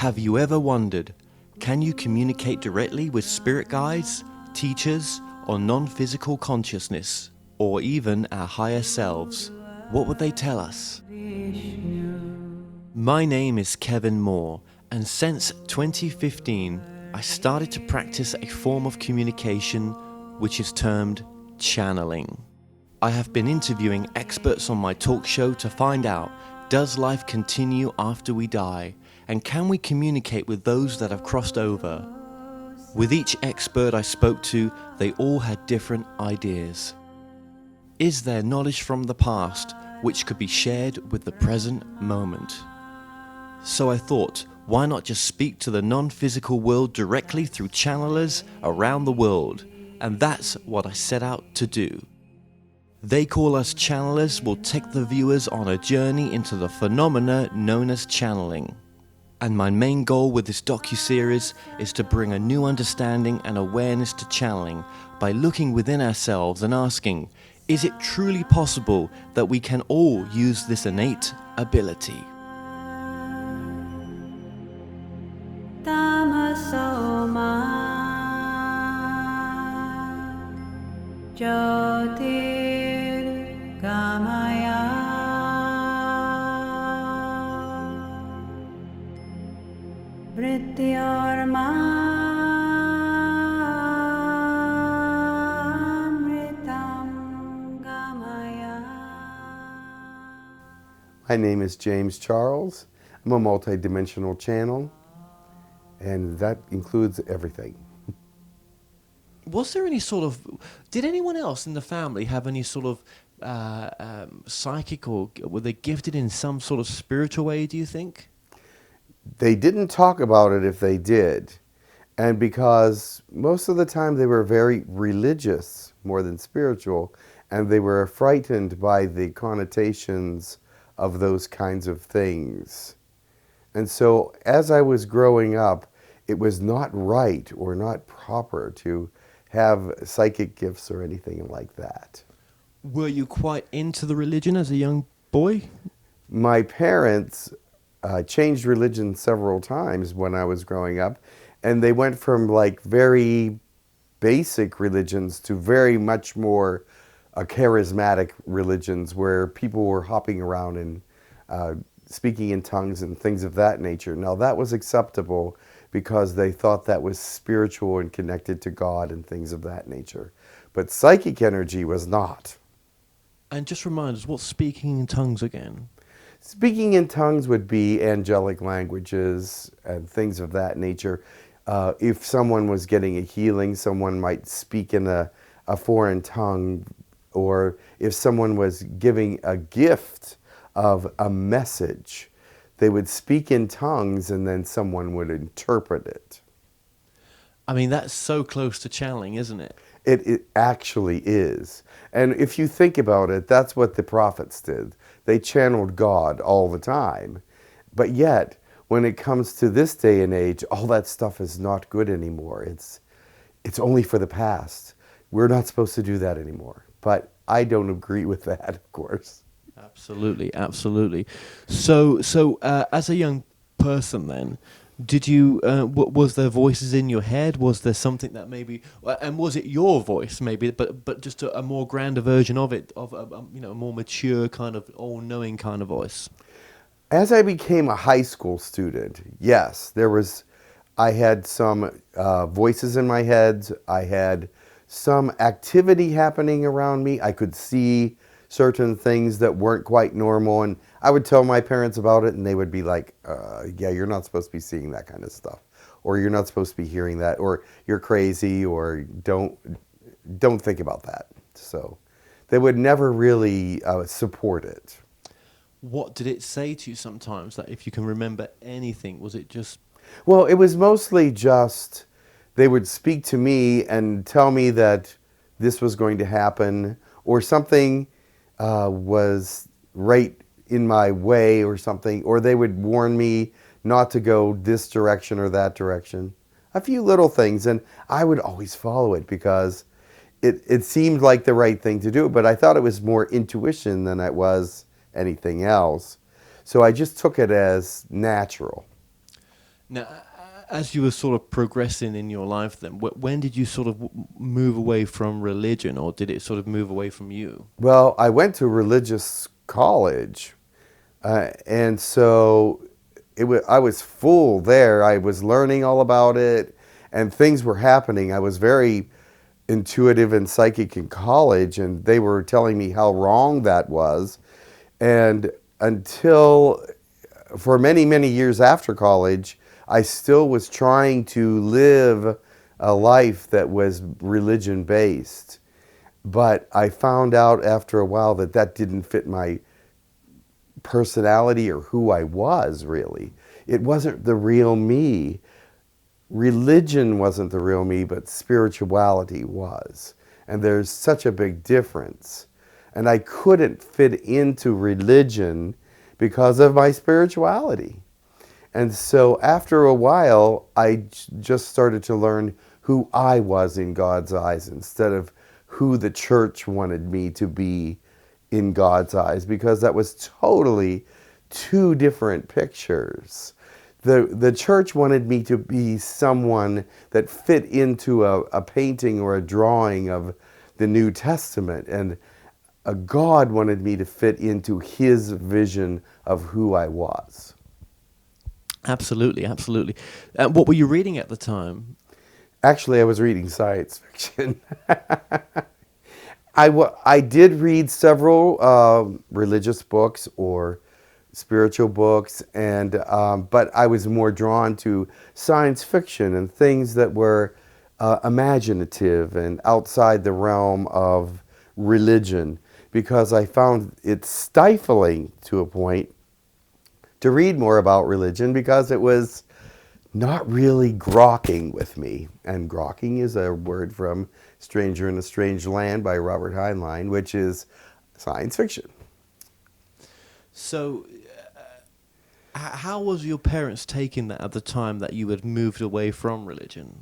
Have you ever wondered, can you communicate directly with spirit guides, teachers, or non-physical consciousness, or even our higher selves? What would they tell us? My name is Kevin Moore, and since 2015, I started to practice a form of communication which is termed channeling. I have been interviewing experts on my talk show to find out, does life continue after we die? And can we communicate with those that have crossed over? With each expert I spoke to, they all had different ideas. Is there knowledge from the past which could be shared with the present moment? So I thought, why not just speak to the non-physical world directly through channelers around the world? And that's what I set out to do. They Call Us Channelers will take the viewers on a journey into the phenomena known as channeling. And my main goal with this docuseries is to bring a new understanding and awareness to channeling by looking within ourselves and asking, is it truly possible that we can all use this innate ability? My name is James Charles. I'm a multi-dimensional channel, and that includes everything. Was there any sort of, did anyone else in the family have any sort of psychic, or were they gifted in some sort of spiritual way, do you think? They didn't talk about it if they did, and because most of the time they were very religious more than spiritual, and they were frightened by the connotations of those kinds of things. And so as I was growing up, it was not right or not proper to have psychic gifts or anything like that. Were you quite into the religion as a young boy? My parents changed religion several times when I was growing up, and they went from like very basic religions to very much more charismatic religions where people were hopping around and speaking in tongues and things of that nature. Now that was acceptable because they thought that was spiritual and connected to God and things of that nature. But psychic energy was not. And just remind us, what's speaking in tongues again? Speaking in tongues would be angelic languages and things of that nature. If someone was getting a healing, someone might speak in a foreign tongue, or if someone was giving a gift of a message, they would speak in tongues and then someone would interpret it. I mean, that's so close to channeling, isn't it? It actually is. And if you think about it, that's what the prophets did. They channeled God all the time. But yet, when it comes to this day and age, all that stuff is not good anymore. It's only for the past. We're not supposed to do that anymore. But I don't agree with that, of course. Absolutely, absolutely. So as a young person then, did you, was there voices in your head? Was there something that maybe, and was it your voice maybe, but just a more grander version of it, of a more mature kind of all-knowing kind of voice? As I became a high school student, yes, I had some voices in my head. I had some activity happening around me. I could see certain things that weren't quite normal, and I would tell my parents about it, and they would be like, yeah, you're not supposed to be seeing that kind of stuff, or you're not supposed to be hearing that, or you're crazy, or don't think about that. So they would never really support it. What did it say to you sometimes, that if you can remember anything? Was it just... Well, it was mostly just they would speak to me and tell me that this was going to happen, or something was right in my way or something, or they would warn me not to go this direction or that direction. A few little things, and I would always follow it because it seemed like the right thing to do, but I thought it was more intuition than it was anything else. So I just took it as natural. Now, as you were sort of progressing in your life, then when did you sort of move away from religion, or did it sort of move away from you? Well, I went to religious college, and so I was full there. I was learning all about it, and things were happening. I was very intuitive and psychic in college, and they were telling me how wrong that was. And until for many, many years after college, I still was trying to live a life that was religion based. But I found out after a while that that didn't fit my personality or who I was, really. It wasn't the real me. Religion wasn't the real me, but spirituality was. And there's such a big difference. And I couldn't fit into religion because of my spirituality. And so after a while, I just started to learn who I was in God's eyes instead of who the church wanted me to be in God's eyes, because that was totally two different pictures. The church wanted me to be someone that fit into a painting or a drawing of the New Testament, and God wanted me to fit into his vision of who I was. Absolutely, absolutely. What were you reading at the time? Actually, I was reading science fiction. I did read several religious books or spiritual books, and but I was more drawn to science fiction and things that were imaginative and outside the realm of religion, because I found it stifling to a point to read more about religion, because it was not really grokking with me. And grokking is a word from Stranger in a Strange Land by Robert Heinlein, which is science fiction. So, how was your parents taking that at the time that you had moved away from religion?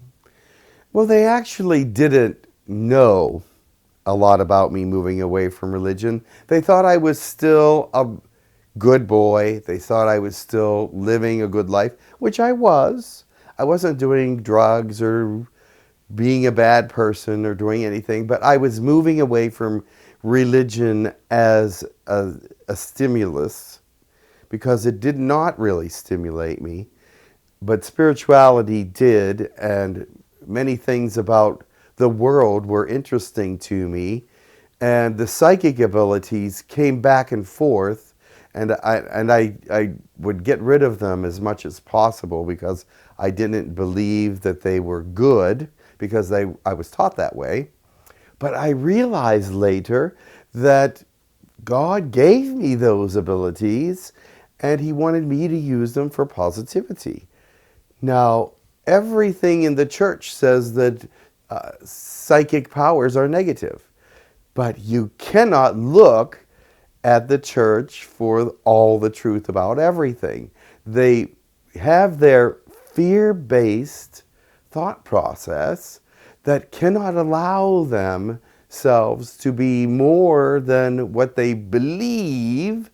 Well, they actually didn't know a lot about me moving away from religion. They thought I was still a good boy. They thought I was still living a good life, which I was. I wasn't doing drugs or being a bad person or doing anything, but I was moving away from religion as a stimulus, because it did not really stimulate me, but spirituality did, and many things about the world were interesting to me, and the psychic abilities came back and forth, and I would get rid of them as much as possible, because I didn't believe that they were good, because I was taught that way. But I realized later that God gave me those abilities, and he wanted me to use them for positivity. Now, everything in the church says that psychic powers are negative, but you cannot look at the church for all the truth about everything. They have their fear-based thought process that cannot allow themselves to be more than what they believe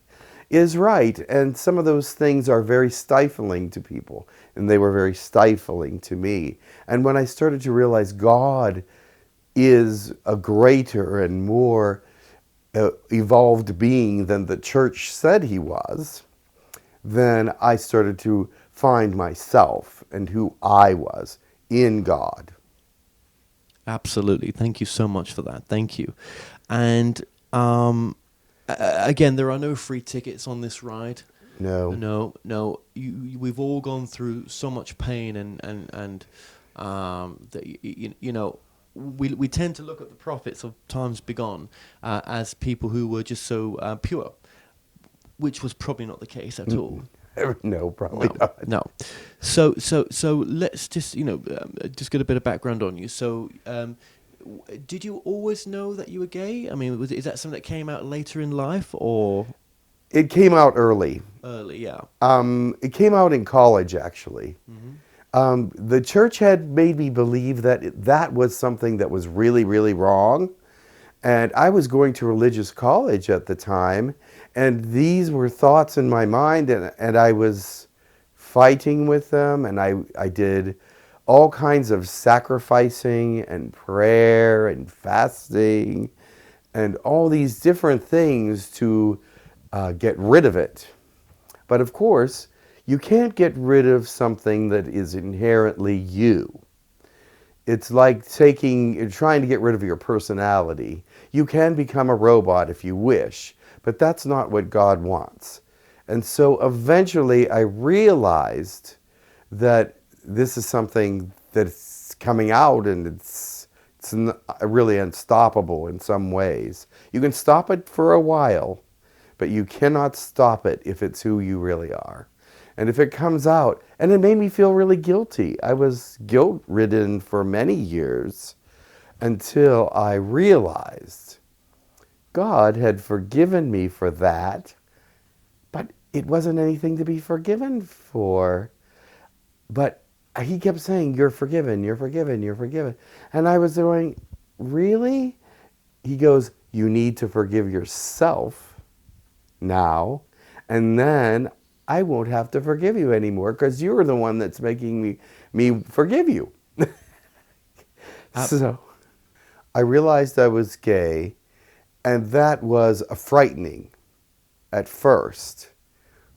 is right. And some of those things are very stifling to people, and they were very stifling to me. And when I started to realize God is a greater and more evolved being than the church said he was, then I started to find myself and who I was in God. Absolutely. Thank you so much for that. Thank you. And again, there are no free tickets on this ride. No. No. We've all gone through so much pain, and that you know, we tend to look at the prophets of times begone as people who were just so pure, which was probably not the case at all. No, probably not. No. So let's just just get a bit of background on you. So, did you always know that you were gay? I mean, is that something that came out later in life, or It came out early. early? Yeah. It came out in college, actually. The church had made me believe that that was something that was really, really wrong. And I was going to religious college at the time, and these were thoughts in my mind, and I was fighting with them, and I did all kinds of sacrificing and prayer and fasting and all these different things to get rid of it. But of course, you can't get rid of something that is inherently you. It's like trying to get rid of your personality. You can become a robot if you wish, but that's not what God wants. And so eventually I realized that this is something that's coming out, and it's really unstoppable in some ways. You can stop it for a while, but you cannot stop it if it's who you really are. And if it comes out, and it made me feel really guilty. I was guilt-ridden for many years until I realized God had forgiven me for that, but it wasn't anything to be forgiven for. But he kept saying, you're forgiven, you're forgiven, you're forgiven. And I was going, really? He goes, you need to forgive yourself now, and then I won't have to forgive you anymore because you're the one that's making me forgive you. So I realized I was gay, and that was frightening at first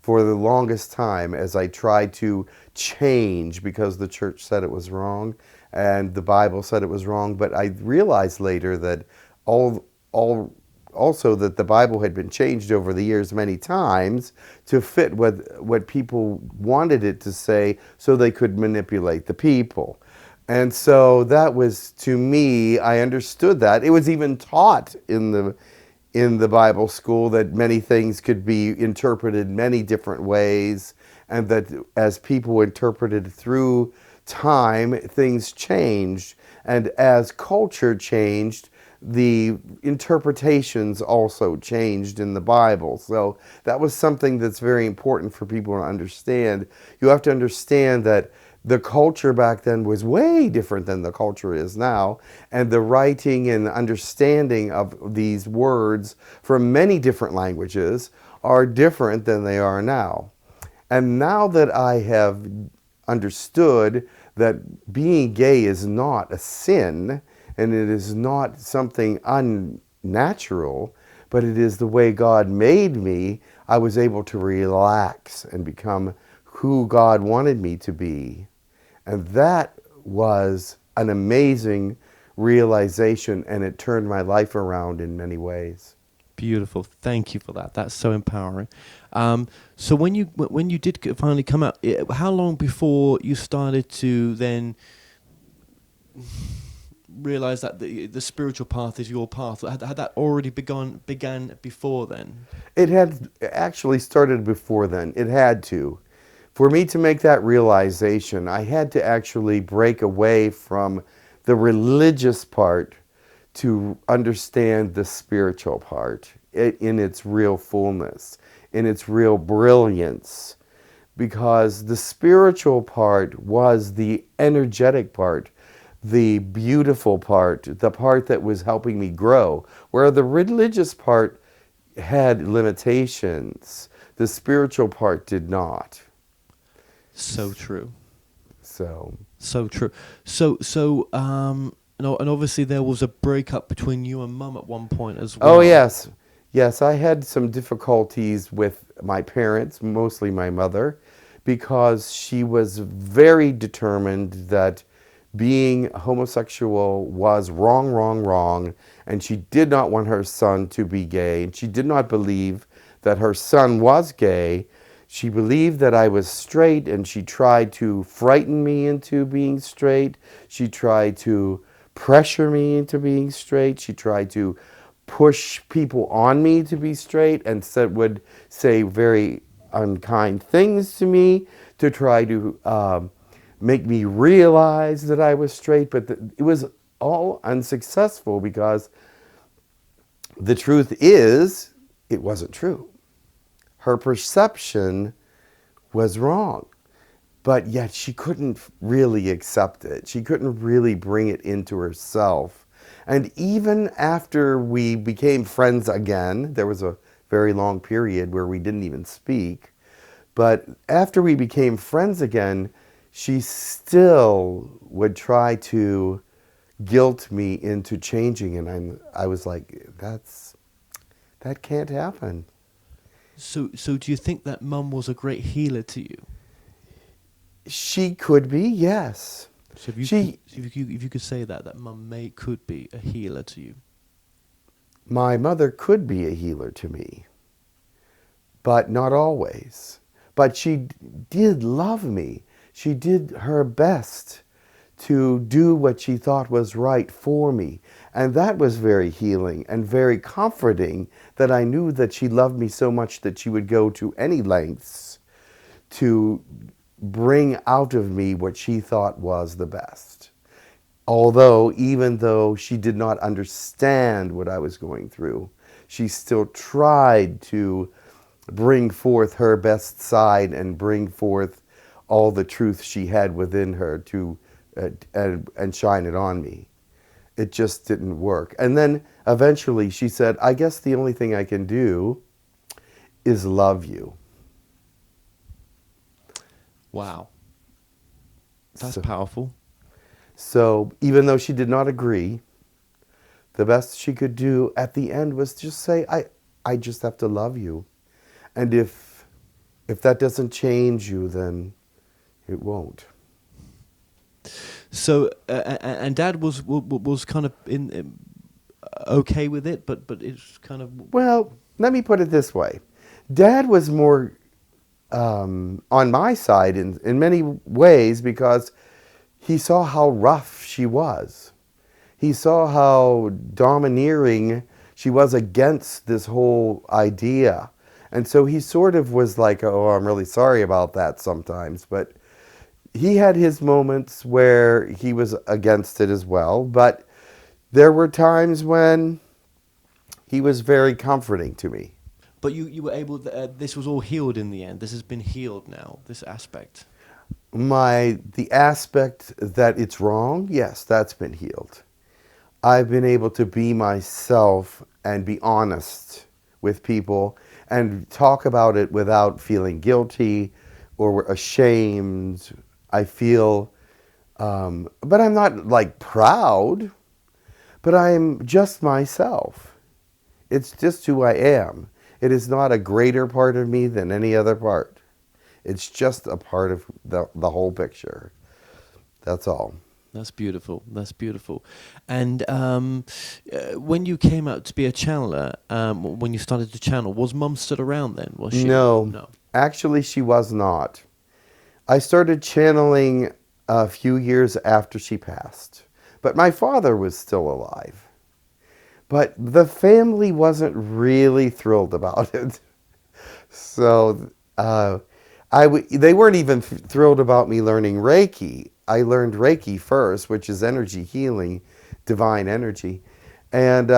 for the longest time as I tried to change because the church said it was wrong and the Bible said it was wrong. But I realized later that also that the Bible had been changed over the years many times to fit what people wanted it to say so they could manipulate the people. And so that was, to me, I understood that. It was even taught in the Bible school that many things could be interpreted many different ways, and that as people interpreted through time, things changed. And as culture changed, the interpretations also changed in the Bible. So that was something that's very important for people to understand. You have to understand that the culture back then was way different than the culture is now, and the writing and understanding of these words from many different languages are different than they are now. And now that I have understood that being gay is not a sin, and it is not something unnatural, but it is the way God made me, I was able to relax and become who God wanted me to be. And that was an amazing realization, and it turned my life around in many ways. Beautiful. Thank you for that. That's so empowering. So when you did finally come out, how long before you started to then realize that the spiritual path is your path? Had that already began before then? It had actually started before then. It had to. For me to make that realization, I had to actually break away from the religious part to understand the spiritual part in its real fullness, in its real brilliance. Because the spiritual part was the energetic part, the beautiful part, the part that was helping me grow, where the religious part had limitations. The spiritual part did not. So true. So true. And obviously there was a breakup between you and Mum at one point as well. Oh yes. Yes, I had some difficulties with my parents, mostly my mother, because she was very determined that being homosexual was wrong, and she did not want her son to be gay, and she did not believe that her son was gay. She believed that I was straight, and she tried to frighten me into being straight. She tried to pressure me into being straight. She tried to push people on me to be straight, and would say very unkind things to me to try to make me realize that I was straight. But it was all unsuccessful, because the truth is, it wasn't true. Her perception was wrong, but yet she couldn't really accept it. She couldn't really bring it into herself. And even after we became friends again, there was a very long period where we didn't even speak, But after we became friends again, she still would try to guilt me into changing, and I was like, that can't happen. So do you think that mum was a great healer to you? She could be, yes. So if you could say that mum could be a healer to you. My mother could be a healer to me, but not always. But she did love me. She did her best to do what she thought was right for me. And that was very healing and very comforting, that I knew that she loved me so much that she would go to any lengths to bring out of me what she thought was the best. Although, even though she did not understand what I was going through, she still tried to bring forth her best side and bring forth all the truth she had within her to and shine it on me. It just didn't work. And then eventually she said, I guess the only thing I can do is love you. Wow. That's powerful. So even though she did not agree, the best she could do at the end was just say, I just have to love you. And if that doesn't change you, then it won't. So and Dad was kind of okay with it, but it's kind of... Well, let me put it this way. Dad was more on my side in many ways, because he saw how rough she was. He saw how domineering she was against this whole idea. And so he sort of was like, oh, I'm really sorry about that sometimes. But he had his moments where he was against it as well. But there were times when he was very comforting to me. But you were able, this was all healed in the end. This has been healed now, this aspect. The aspect that it's wrong, yes, that's been healed. I've been able to be myself and be honest with people and talk about it without feeling guilty or ashamed. I feel, but I'm not like proud, but I'm just myself. It's just who I am. It is not a greater part of me than any other part. It's just a part of the whole picture. That's all. That's beautiful. That's beautiful. And when you came out to be a channeler, when you started to channel, was Mum still around then? Was she? No. Actually, she was not. I started channeling a few years after she passed. But my father was still alive. But the family wasn't really thrilled about it. So they weren't even thrilled about me learning Reiki. I learned Reiki first, which is energy healing, divine energy. And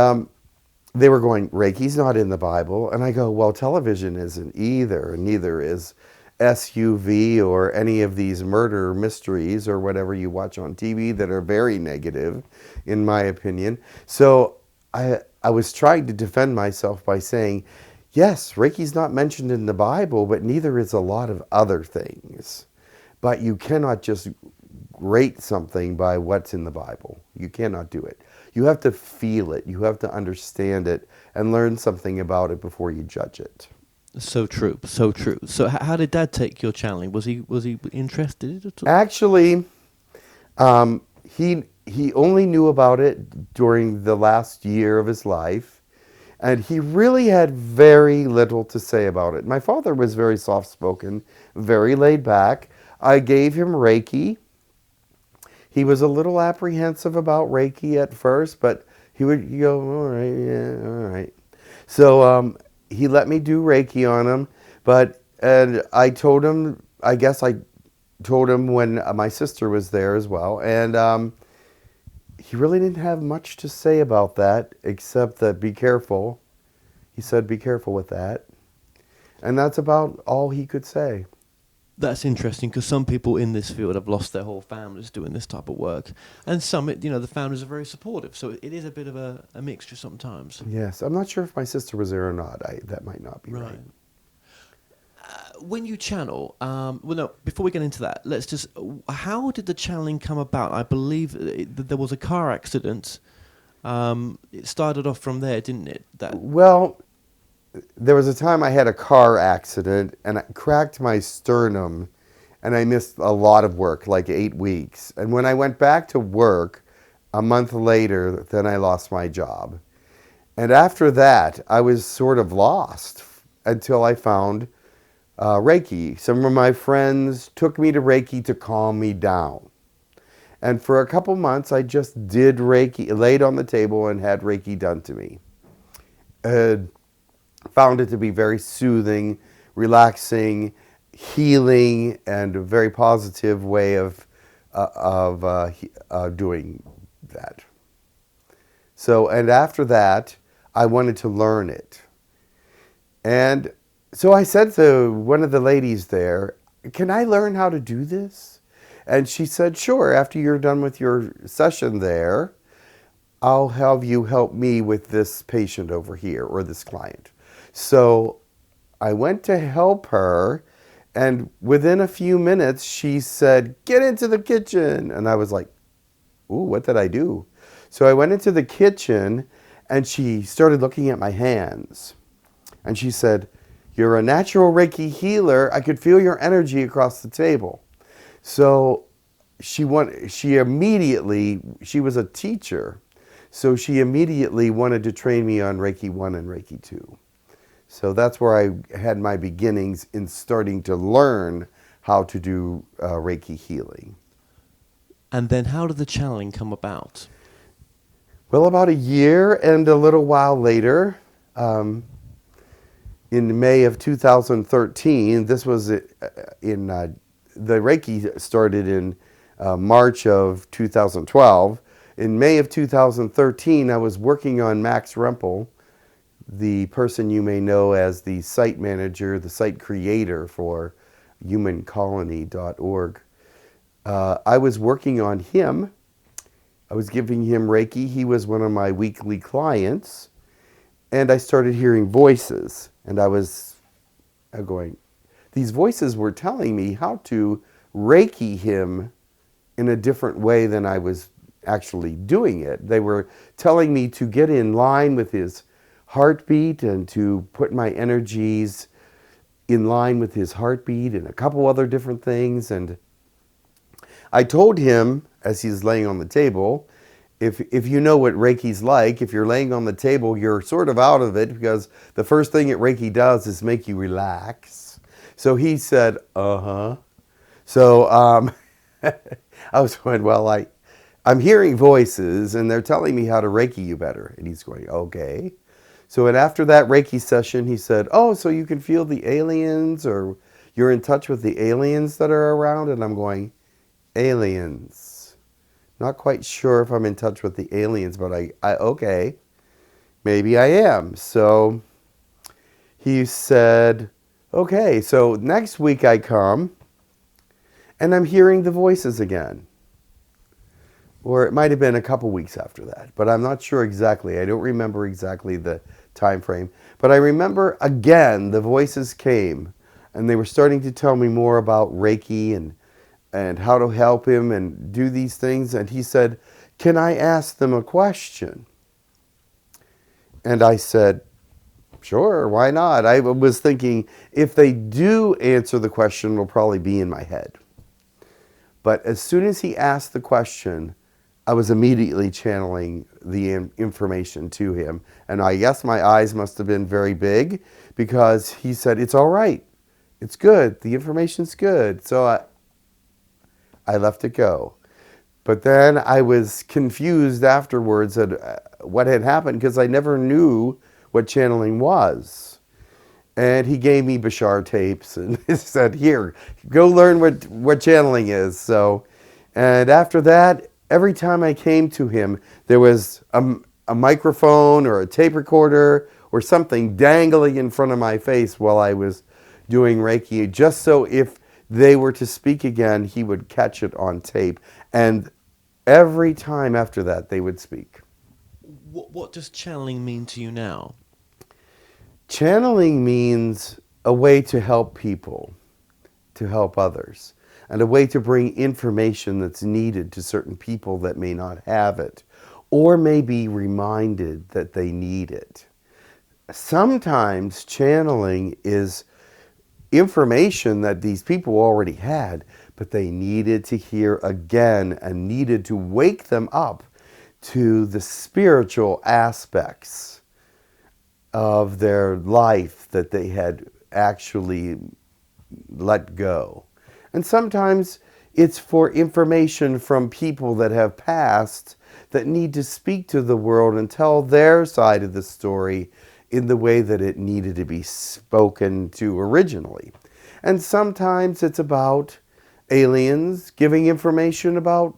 they were going, Reiki's not in the Bible. And I go, well, television isn't either. And neither is SUV or any of these murder mysteries or whatever you watch on TV that are very negative, in my opinion. So I was trying to defend myself by saying, yes, Reiki's not mentioned in the Bible, but neither is a lot of other things. But you cannot just rate something by what's in the Bible. You cannot do it. You have to feel it. You have to understand it and learn something about it before you judge it. So true. So true. So how did Dad take your channeling? Was he interested at all? Actually, he only knew about it during the last year of his life, and he really had very little to say about it. My father was very soft-spoken, very laid back. I gave him Reiki. He was a little apprehensive about Reiki at first, but he would go, all right, yeah, all right. So he let me do Reiki on him, and I told him, I guess I told him when my sister was there as well, and he really didn't have much to say about that, except that be careful. He said, be careful with that. And that's about all he could say. That's interesting, because some people in this field have lost their whole families doing this type of work. And some, the families are very supportive. So it is a bit of a mixture sometimes. Yes. I'm not sure if my sister was there or not. That might not be right. when you channel, well, no, before we get into that, let's just, how did the channeling come about? I believe that there was a car accident. It started off from there, didn't it? Well, there was a time I had a car accident and I cracked my sternum and I missed a lot of work, like 8 weeks. And when I went back to work a month later, then I lost my job. And after that, I was sort of lost until I found Reiki. Some of my friends took me to Reiki to calm me down. And for a couple months, I just did Reiki, laid on the table and had Reiki done to me. Found it to be very soothing, relaxing, healing, and a very positive way of doing that. So, and after that, I wanted to learn it. And so I said to one of the ladies there, "Can I learn how to do this?" And she said, "Sure, after you're done with your session there, I'll have you help me with this patient over here or this client." So I went to help her, and within a few minutes, she said, "Get into the kitchen." And I was like, "Ooh, what did I do?" So I went into the kitchen, and she started looking at my hands. And she said, "You're a natural Reiki healer. I could feel your energy across the table." So she immediately, she was a teacher, so she immediately wanted to train me on Reiki 1 and Reiki 2. So that's where I had my beginnings in starting to learn how to do Reiki healing. And then how did the channeling come about? Well, about a year and a little while later, in May of 2013, this was in, the Reiki started in March of 2012. In May of 2013, I was working on Max Rempel, the person you may know as the site manager, the site creator for humancolony.org. I was working on him. I was giving him Reiki. He was one of my weekly clients. And I started hearing voices. And I was going, these voices were telling me how to Reiki him in a different way than I was actually doing it. They were telling me to get in line with his heartbeat and to put my energies in line with his heartbeat and a couple other different things. And I told him, as he's laying on the table, if you know what Reiki's like, if you're laying on the table, you're sort of out of it because the first thing that Reiki does is make you relax. So he said, uh-huh. So I was going, well, I'm hearing voices and they're telling me how to Reiki you better. And he's going, okay. So and after that Reiki session, he said, oh, so you can feel the aliens, or you're in touch with the aliens that are around? And I'm going, aliens. Not quite sure if I'm in touch with the aliens, but I okay, maybe I am. So he said, okay, so next week I come and I'm hearing the voices again. Or it might have been a couple weeks after that, but I'm not sure exactly. I don't remember exactly the time frame. But I remember again the voices came and they were starting to tell me more about Reiki and how to help him and do these things. And he said, can I ask them a question? And I said, sure, why not? I was thinking, if they do answer the question, it'll probably be in my head. But as soon as he asked the question, I was immediately channeling the information to him. And I guess my eyes must have been very big because he said, it's all right. It's good. The information's good. So I let it go. But then I was confused afterwards at what had happened because I never knew what channeling was. And he gave me Bashar tapes and said, here, go learn what channeling is. So, and after that, every time I came to him, there was a microphone or a tape recorder or something dangling in front of my face while I was doing Reiki, just so if they were to speak again, he would catch it on tape. And every time after that, they would speak. What does channeling mean to you now? Channeling means a way to help people, to help others, and a way to bring information that's needed to certain people that may not have it, or may be reminded that they need it. Sometimes channeling is information that these people already had, but they needed to hear again and needed to wake them up to the spiritual aspects of their life that they had actually let go. And sometimes it's for information from people that have passed that need to speak to the world and tell their side of the story in the way that it needed to be spoken to originally. And sometimes it's about aliens giving information about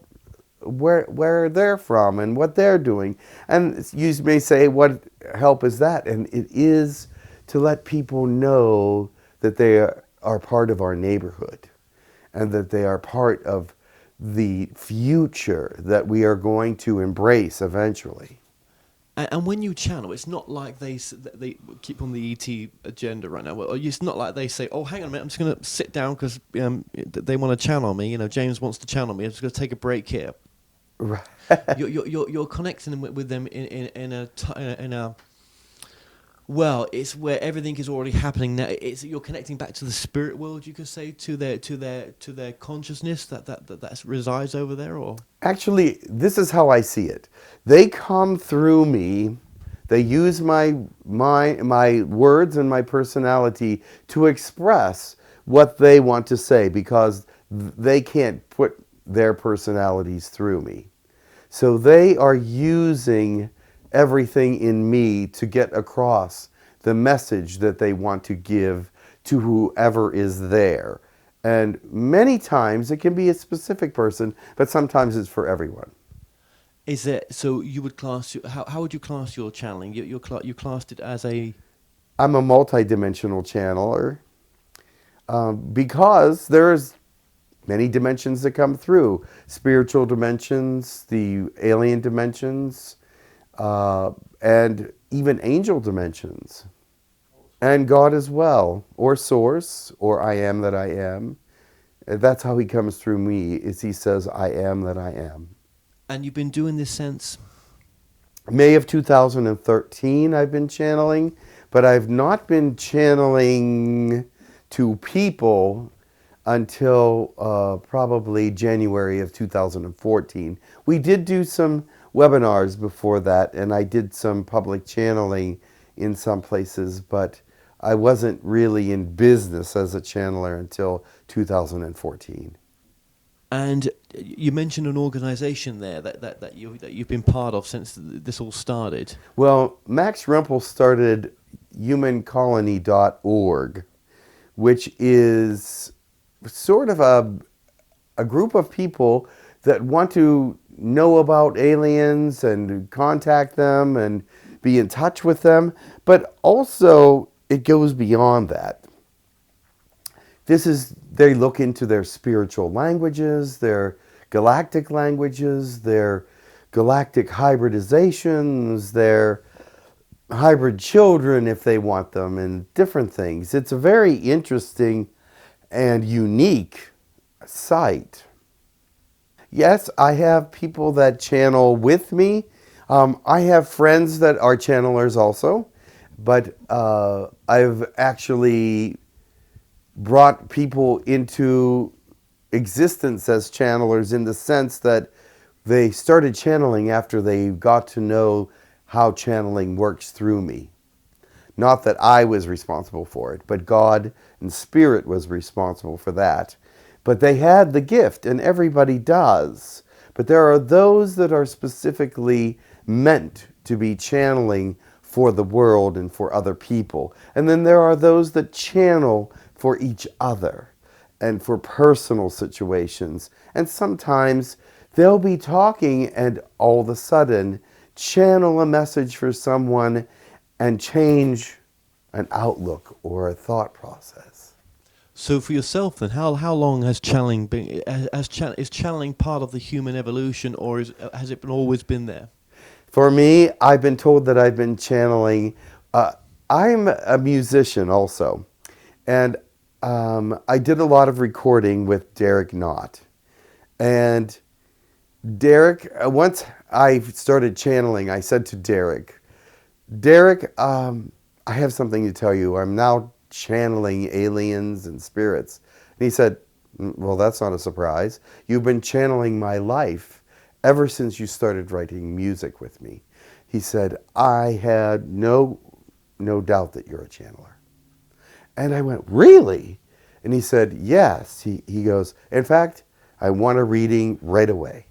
where they're from and what they're doing. And you may say, what help is that? And it is to let people know that they are part of our neighborhood and that they are part of the future that we are going to embrace eventually. And when you channel, it's not like they keep on the ET agenda right now. Well, it's not like they say, "Oh, hang on a minute, I'm just going to sit down because they want to channel me." You know, James wants to channel me. I'm just going to take a break here. Right. You're connecting with them in a well, it's where everything is already happening now. You're connecting back to the spirit world, you could say, to their consciousness that resides over there, or actually, this is how I see it. They come through me. They use my words and my personality to express what they want to say because they can't put their personalities through me. So they are using everything in me to get across the message that they want to give to whoever is there. And many times it can be a specific person, but sometimes it's for everyone. is it? So you would class how would you class your channeling? You classed it as a. I'm a multidimensional channeler because there's many dimensions that come through. Spiritual dimensions, the alien dimensions, and even angel dimensions. And God as well, or Source, or I am that I am. That's how he comes through me, is he says, I am that I am. And you've been doing this since? May of 2013 I've been channeling, but I've not been channeling to people until probably January of 2014. We did do some webinars before that, and I did some public channeling in some places, but I wasn't really in business as a channeler until 2014. And you mentioned an organization there that you've been part of since this all started. Well, Max Rempel started humancolony.org, which is sort of a group of people that want to know about aliens and contact them and be in touch with them, but also it goes beyond that. They look into their spiritual languages, their galactic languages, their galactic hybridizations, their hybrid children if they want them, and different things. It's a very interesting and unique site. Yes, I have people that channel with me. I have friends that are channelers also, but I've actually brought people into existence as channelers in the sense that they started channeling after they got to know how channeling works through me. Not that I was responsible for it, but God and Spirit was responsible for that. But they had the gift, and everybody does. But there are those that are specifically meant to be channeling for the world and for other people. And then there are those that channel for each other and for personal situations. And sometimes they'll be talking and all of a sudden channel a message for someone and change an outlook or a thought process. So for yourself then, how long has channeling been? Is channeling part of the human evolution, or has it always been there? For me, I've been told that I've been channeling. I'm a musician also. And I did a lot of recording with Derek Knott. And Derek, once I started channeling, I said to Derek, I have something to tell you. I'm now channeling aliens and spirits. And he said, well, that's not a surprise. You've been channeling my life ever since you started writing music with me. He said, I had no doubt that you're a channeler. And I went, really? And he said, yes. He goes, in fact, I want a reading right away.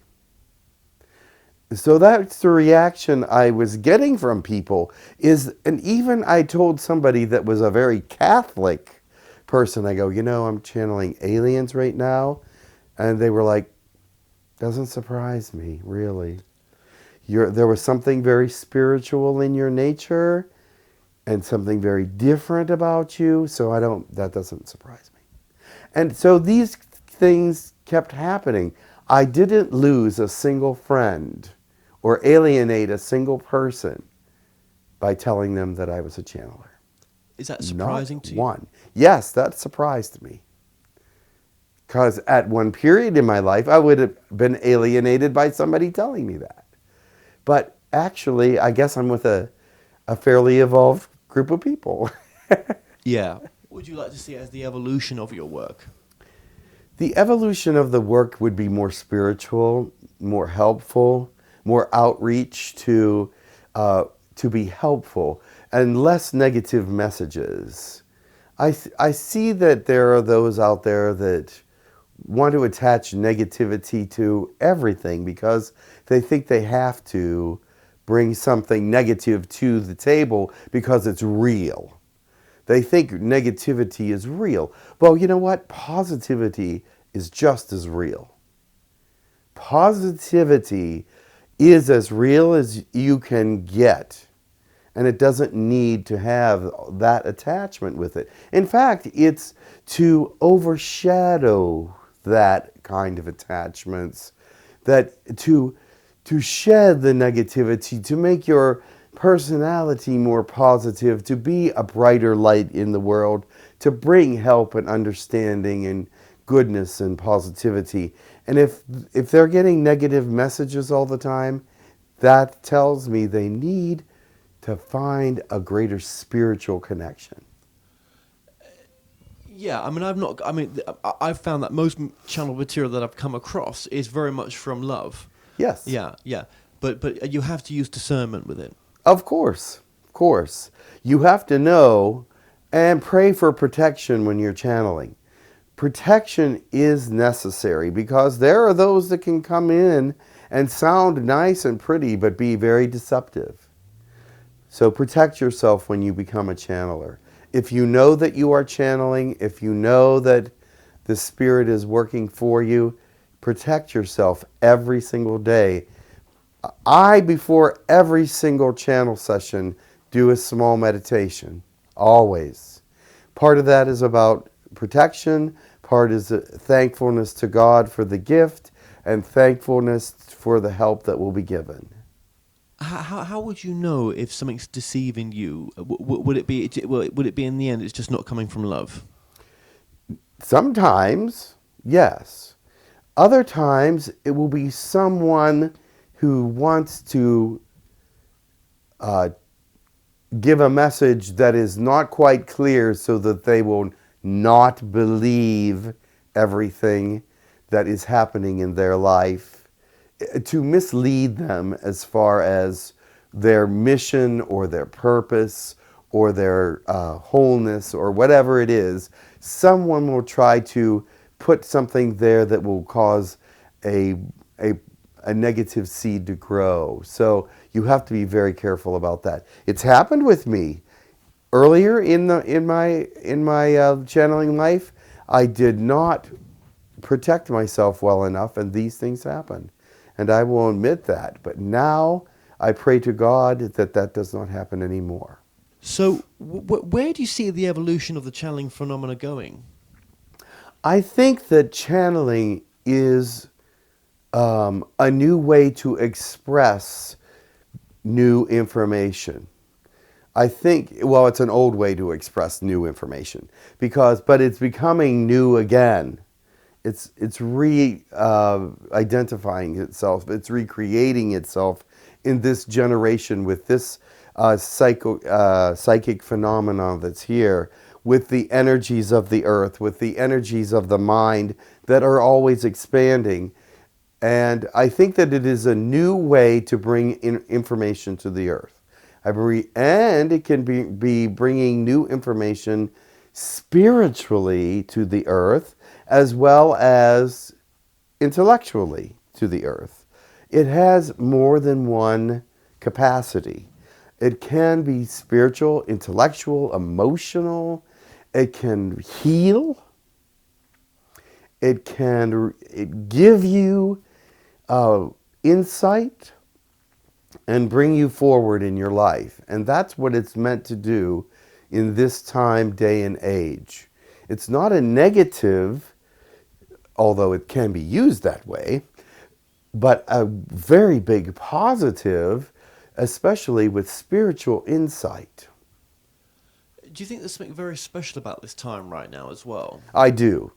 So that's the reaction I was getting from people and even I told somebody that was a very Catholic person, I go, I'm channeling aliens right now. And they were like, doesn't surprise me, really. There was something very spiritual in your nature and something very different about you. So that doesn't surprise me. And so these things kept happening. I didn't lose a single friend or alienate a single person by telling them that I was a channeler. Is that surprising Not to you? one. Yes, that surprised me. Because at one period in my life, I would have been alienated by somebody telling me that. But actually, I guess I'm with a fairly evolved group of people. Yeah. Would you like to see it as the evolution of your work? The evolution of the work would be more spiritual, more helpful, more outreach to be helpful, and less negative messages. I see that there are those out there that want to attach negativity to everything because they think they have to bring something negative to the table because it's real. They think negativity is real. Well, you know what? Positivity is just as real. Positivity is as real as you can get. And it doesn't need to have that attachment with it. In fact, it's to overshadow that kind of attachments, that to shed the negativity, to make your personality more positive, to be a brighter light in the world, to bring help and understanding and goodness and positivity. And if they're getting negative messages all the time, that tells me they need to find a greater spiritual connection. Yeah, I've found that most channel material that I've come across is very much from love. Yes. Yeah, yeah. But you have to use discernment with it. Of course. Of course. You have to know and pray for protection when you're channeling. Protection is necessary because there are those that can come in and sound nice and pretty but be very deceptive. So protect yourself when you become a channeler. If you know that you are channeling, if you know that the Spirit is working for you, protect yourself every single day. Before every single channel session, do a small meditation, always. Part of that is about protection, part is thankfulness to God for the gift, and thankfulness for the help that will be given. How would you know if something's deceiving you? Would it be in the end it's just not coming from love? Sometimes, yes. Other times, it will be someone who wants to give a message that is not quite clear so that they will not believe everything that is happening in their life, to mislead them as far as their mission or their purpose or their wholeness or whatever it is. Someone will try to put something there that will cause a negative seed to grow. So you have to be very careful about that. It's happened with me earlier in my channeling life. I did not protect myself well enough, and these things happen. And I will admit that. But now I pray to God that does not happen anymore. So where do you see the evolution of the channeling phenomena going? I think that channeling is a new way to express new information. I think, well, it's an old way to express new information but it's becoming new again. It's identifying itself. It's recreating itself in this generation with this psychic phenomenon that's here, with the energies of the earth, with the energies of the mind that are always expanding. And I think that it is a new way to bring information to the earth. And it can be bringing new information spiritually to the earth, as well as intellectually to the earth. It has more than one capacity. It can be spiritual, intellectual, emotional. It can heal. It can give you insight and bring you forward in your life. And that's what it's meant to do in this time, day, and age. It's not a negative, although it can be used that way, but a very big positive, especially with spiritual insight. Do you think there's something very special about this time right now as well? I do.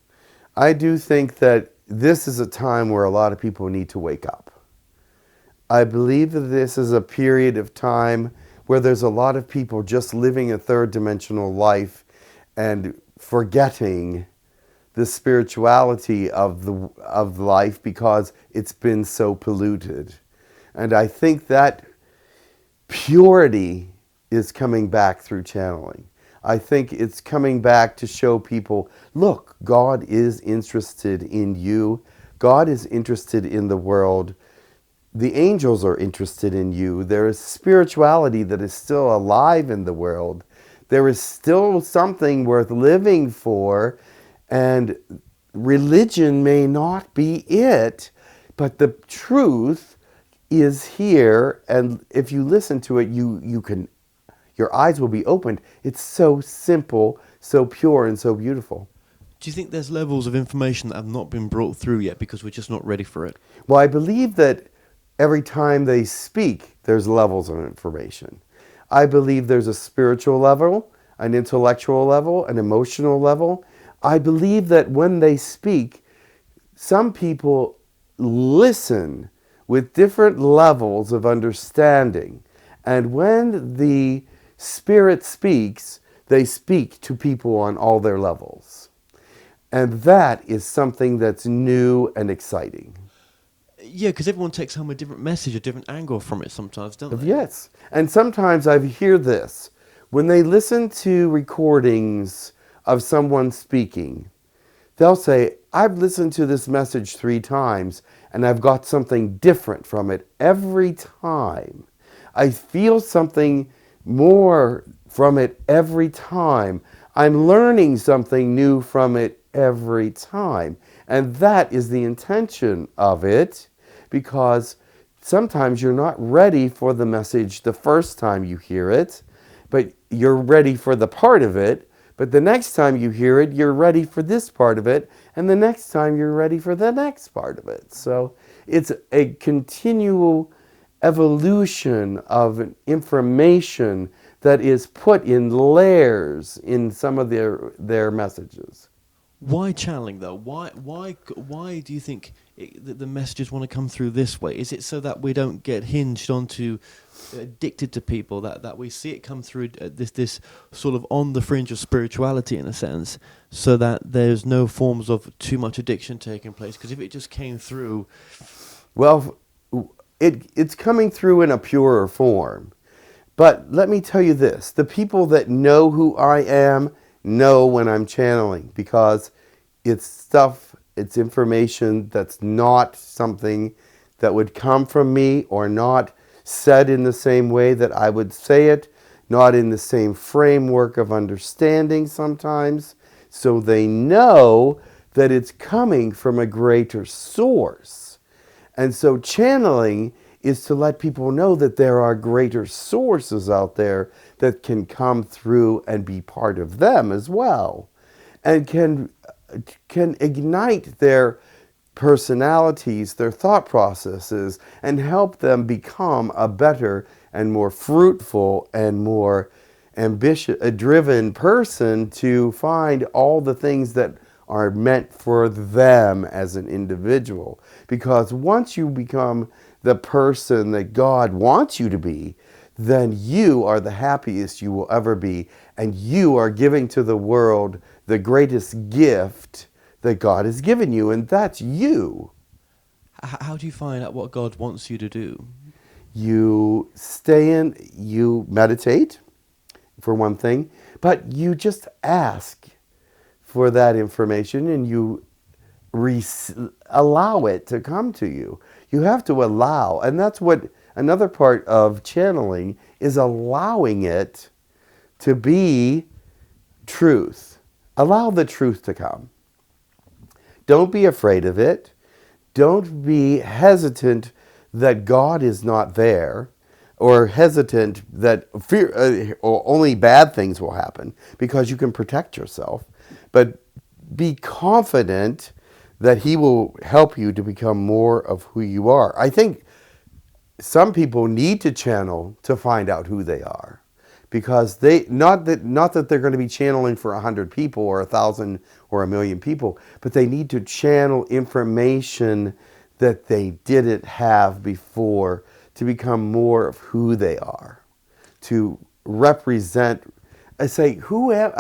I do think that this is a time where a lot of people need to wake up. I believe that this is a period of time where there's a lot of people just living a third-dimensional life and forgetting the spirituality of life because it's been so polluted. And I think that purity is coming back through channeling. I think it's coming back to show people, look, God is interested in you. God is interested in the world. The angels are interested in you. There is spirituality that is still alive in the world. There is still something worth living for, and religion may not be it, but the truth is here, and if you listen to it, your eyes will be opened. It's so simple, so pure, and so beautiful. Do you think there's levels of information that have not been brought through yet because we're just not ready for it? Well, I believe that every time they speak, there's levels of information. I believe there's a spiritual level, an intellectual level, an emotional level. I believe that when they speak, some people listen with different levels of understanding. And when the Spirit speaks, they speak to people on all their levels. And that is something that's new and exciting. Yeah, because everyone takes home a different message, a different angle from it sometimes, don't they? Yes. And sometimes I hear this. When they listen to recordings of someone speaking, they'll say, I've listened to this message 3 times and I've got something different from it every time. I feel something more from it every time. I'm learning something new from it every time. And that is the intention of it, because sometimes you're not ready for the message the first time you hear it, but you're ready for the part of it. But the next time you hear it, you're ready for this part of it, and the next time you're ready for the next part of it. So it's a continual evolution of information that is put in layers in some of their messages. Why channeling though? Why do you think the messages want to come through this way? Is it so that we don't get hinged onto, addicted to people, that we see it come through this sort of on the fringe of spirituality in a sense, so that there's no forms of too much addiction taking place? Because if it just came through... Well, it's coming through in a purer form. But let me tell you this, the people that know who I am know when I'm channeling, because it's information that's not something that would come from me, or not said in the same way that I would say it, not in the same framework of understanding sometimes. So they know that it's coming from a greater source. And so channeling is to let people know that there are greater sources out there that can come through and be part of them as well, and can ignite their personalities, their thought processes, and help them become a better and more fruitful and more a driven person to find all the things that are meant for them as an individual. Because once you become the person that God wants you to be, then you are the happiest you will ever be, and you are giving to the world the greatest gift that God has given you, and that's you. How do you find out what God wants you to do? You meditate, for one thing, but you just ask for that information and you allow it to come to you. You have to allow, and that's what another part of channeling is, allowing it to be truth. Allow the truth to come. Don't be afraid of it. Don't be hesitant that God is not there, or hesitant that or only bad things will happen, because you can protect yourself. But be confident that He will help you to become more of who you are. I think some people need to channel to find out who they are, because they not that they're going to be channeling for 100 people or 1,000 or 1,000,000 people, but they need to channel information that they didn't have before to become more of who they are, to represent. I say,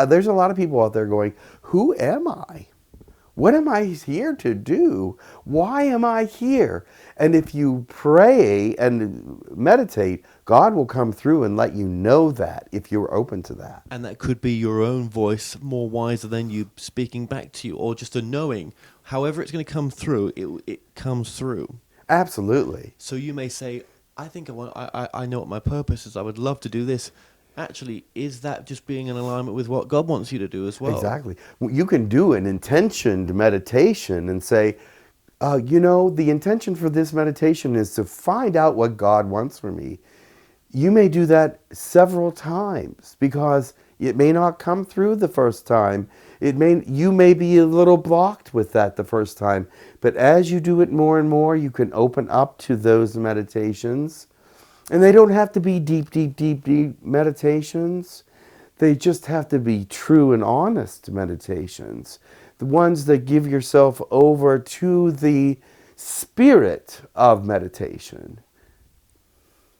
there's a lot of people out there going, who am I? What am I here to do? Why am I here? And if you pray and meditate, God will come through and let you know that, if you're open to that. And that could be your own voice, more wiser than you speaking back to you, or just a knowing. However it's going to come through, it comes through. Absolutely. So you may say, I think I know what my purpose is. I would love to do this. Actually, is that just being in alignment with what God wants you to do as well? Exactly. You can do an intentioned meditation and say, the intention for this meditation is to find out what God wants for me. You may do that several times, because it may not come through the first time. You may be a little blocked with that the first time. But as you do it more and more, you can open up to those meditations. And they don't have to be deep meditations. They just have to be true and honest meditations. The ones that give yourself over to the spirit of meditation.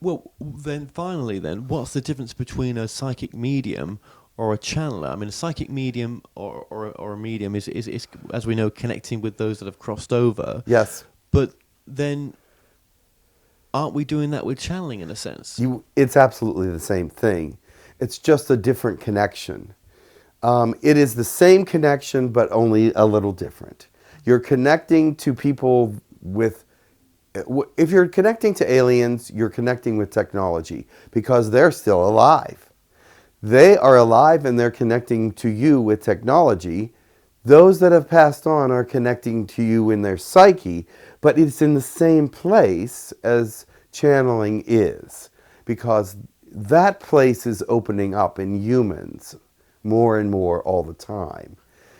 Well, then finally, what's the difference between a psychic medium or a channeler? I mean, a psychic medium or a medium is, as we know, connecting with those that have crossed over. Yes. But then, aren't we doing that with channeling in a sense? It's absolutely the same thing. It's just a different connection. It is the same connection, but only a little different. You're connecting to people with... If you're connecting to aliens, you're connecting with technology, because they're still alive. They are alive and they're connecting to you with technology. Those that have passed on are connecting to you in their psyche, but it's in the same place as channeling is, because that place is opening up in humans more and more all the time.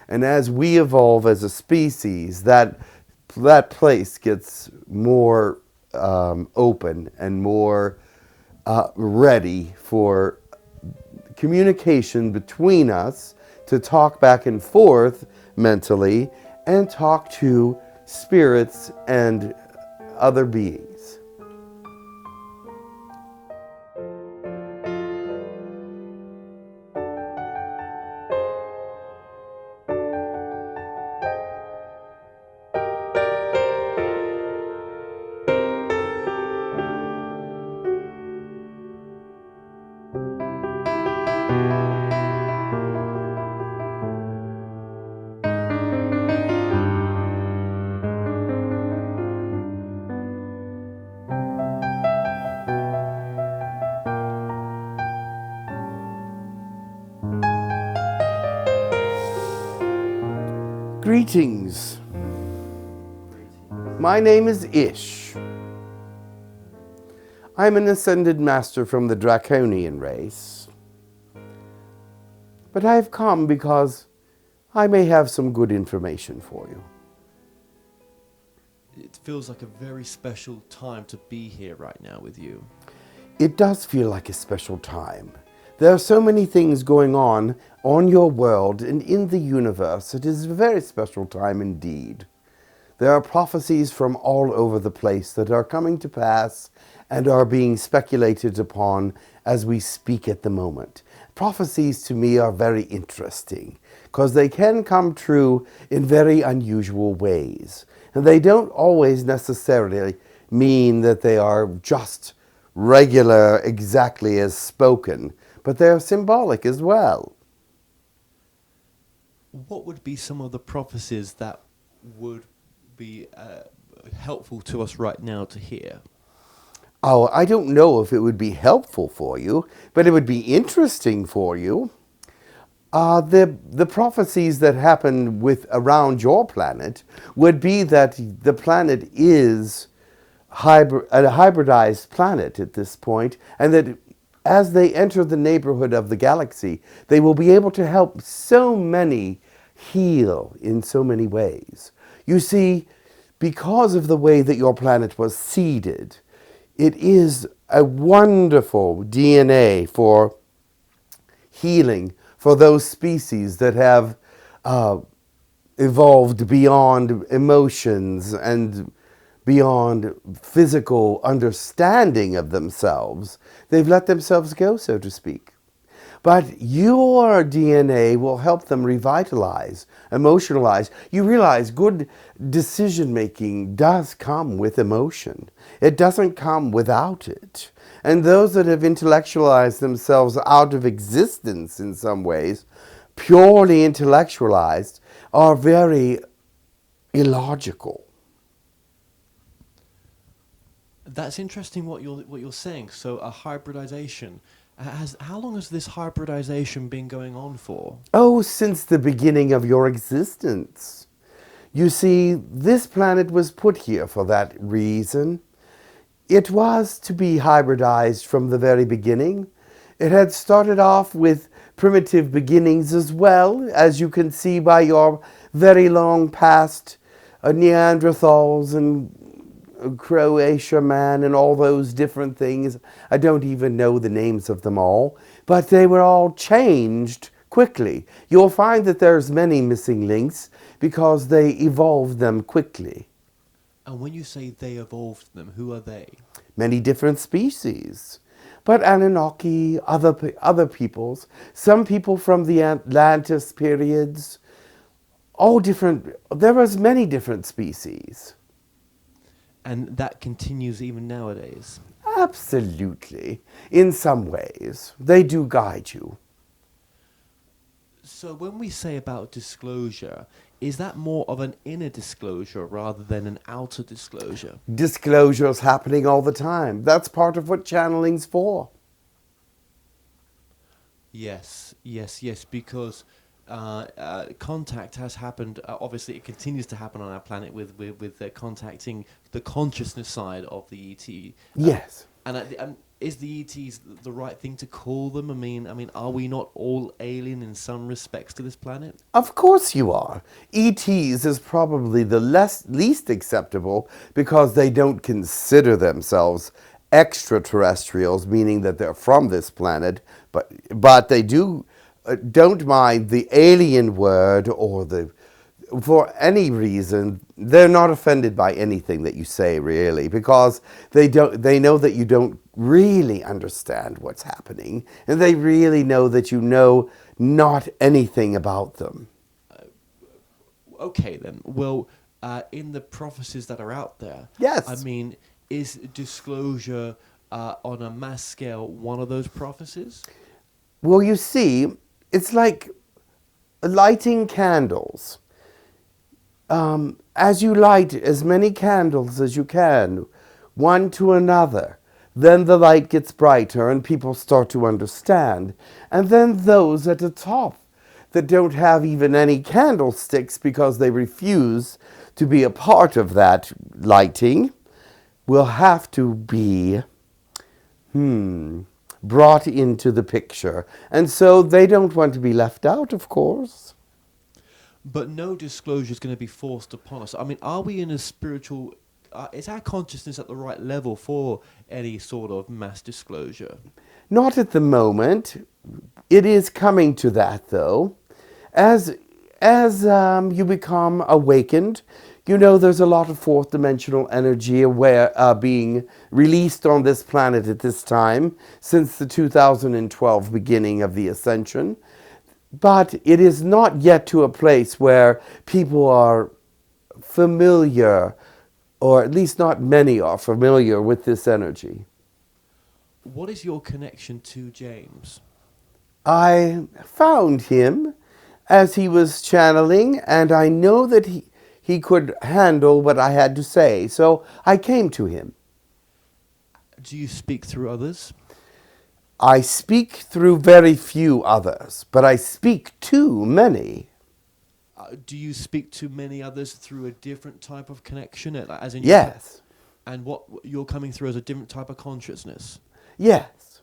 And as we evolve as a species, that place gets more open and more ready for communication between us, to talk back and forth mentally and talk to spirits and other beings. Greetings. My name is Ish. I'm an ascended master from the Draconian race. But I've come because I may have some good information for you. It feels like a very special time to be here right now with you. It does feel like a special time, There are so many things going on your world and in the universe. It is a very special time indeed. There are prophecies from all over the place that are coming to pass and are being speculated upon as we speak at the moment. Prophecies to me are very interesting because they can come true in very unusual ways. And they don't always necessarily mean that they are just regular exactly as spoken, but they are symbolic as well. What would be some of the prophecies that would be helpful to us right now to hear? Oh, I don't know if it would be helpful for you, but it would be interesting for you. The prophecies that happen with around your planet would be that the planet is a hybridized planet at this point, and that as they enter the neighborhood of the galaxy, they will be able to help so many heal in so many ways. You see, because of the way that your planet was seeded, it is a wonderful DNA for healing for those species that have evolved beyond emotions and beyond physical understanding of themselves. They've let themselves go, so to speak. But your DNA will help them revitalize, emotionalize. You realize good decision making does come with emotion. It doesn't come without it. And those that have intellectualized themselves out of existence in some ways, purely intellectualized, are very illogical. That's interesting what you're saying. So a hybridization. How long has this hybridization been going on for? Oh, since the beginning of your existence. You see, this planet was put here for that reason. It was to be hybridized from the very beginning. It had started off with primitive beginnings as well, as you can see by your very long past Neanderthals and Croatia man and all those different things. I don't even know the names of them all, but they were all changed quickly. You'll find that there's many missing links because they evolved them quickly. And when you say they evolved them, who are they? Many different species. But Anunnaki, other peoples, some people from the Atlantis periods, all different. There was many different species. And that continues even nowadays? Absolutely. In some ways. They do guide you. So when we say about disclosure, is that more of an inner disclosure rather than an outer disclosure? Disclosures happening all the time. That's part of what channeling's for. Yes, because contact has happened. Obviously, it continues to happen on our planet with contacting the consciousness side of the ET. Yes. And is the ETs the right thing to call them? I mean, are we not all alien in some respects to this planet? Of course you are. ETs is probably the least acceptable because they don't consider themselves extraterrestrials, meaning that they're from this planet, but they don't mind the alien word or for any reason. They're not offended by anything that you say, really, because they know that you don't really understand what's happening, and they really know that you know not anything about them. Okay, then. Well, in the prophecies that are out there, Yes. I mean, is disclosure on a mass scale one of those prophecies? Well, you see, it's like lighting candles. As you light as many candles as you can, one to another, then the light gets brighter and people start to understand. And then those at the top that don't have even any candlesticks because they refuse to be a part of that lighting will have to be brought into the picture. And so they don't want to be left out, of course. But no disclosure is going to be forced upon us. I mean, are we in a spiritual... is our consciousness at the right level for any sort of mass disclosure? Not at the moment. It is coming to that, though. As you become awakened, you know there's a lot of fourth dimensional energy being released on this planet at this time since the 2012 beginning of the ascension. But it is not yet to a place where people are familiar, or at least not many are familiar with this energy. What is your connection to James? I found him as he was channeling, and I know that he could handle what I had to say, so I came to him. Do you speak through others? I speak through very few others, but I speak to many. Do you speak to many others through a different type of connection? As in Yes. And what you're coming through as a different type of consciousness? Yes.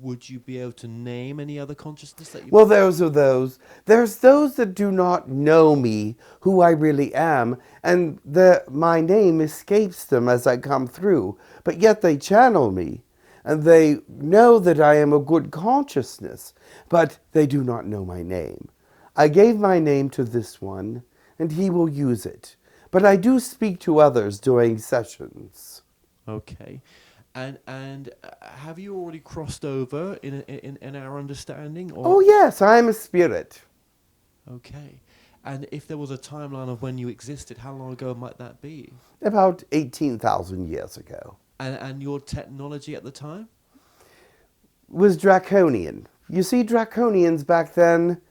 Would you be able to name any other consciousness that you... Well, there's those that do not know me, who I really am, and my name escapes them as I come through, but yet they channel me, and they know that I am a good consciousness, but they do not know my name. I gave my name to this one, and he will use it, but I do speak to others during sessions. Okay. And have you already crossed over in our understanding? Or? Oh yes, I am a spirit. Okay. And if there was a timeline of when you existed, how long ago might that be? About 18,000 years ago. And your technology at the time? Was draconian. You see, draconians back then,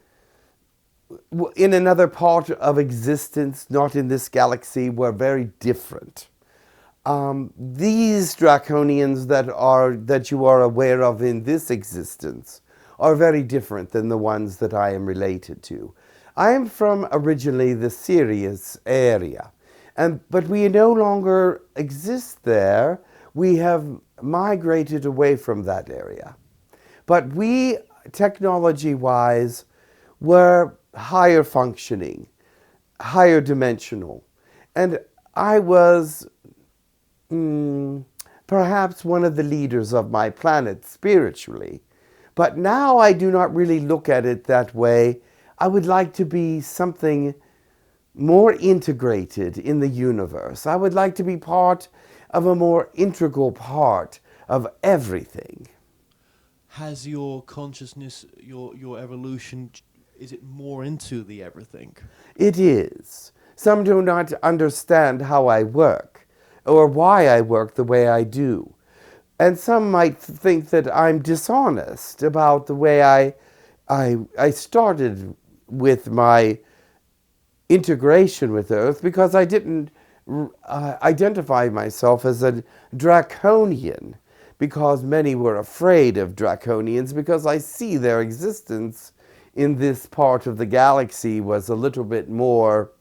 in another part of existence, not in this galaxy, were very different. These draconians that you are aware of in this existence are very different than the ones that I am related to. I am from originally the Sirius area, but we no longer exist there. We have migrated away from that area. But we, technology-wise, were higher functioning, higher dimensional. And I was perhaps one of the leaders of my planet spiritually. But now I do not really look at it that way. I would like to be something more integrated in the universe. I would like to be part of a more integral part of everything. Has your consciousness, your evolution, is it more into the everything? It is. Some do not understand how I work or why I work the way I do. And some might think that I'm dishonest about the way I started with my integration with Earth, because I didn't identify myself as a draconian, because many were afraid of draconians, because I see their existence in this part of the galaxy was a little bit more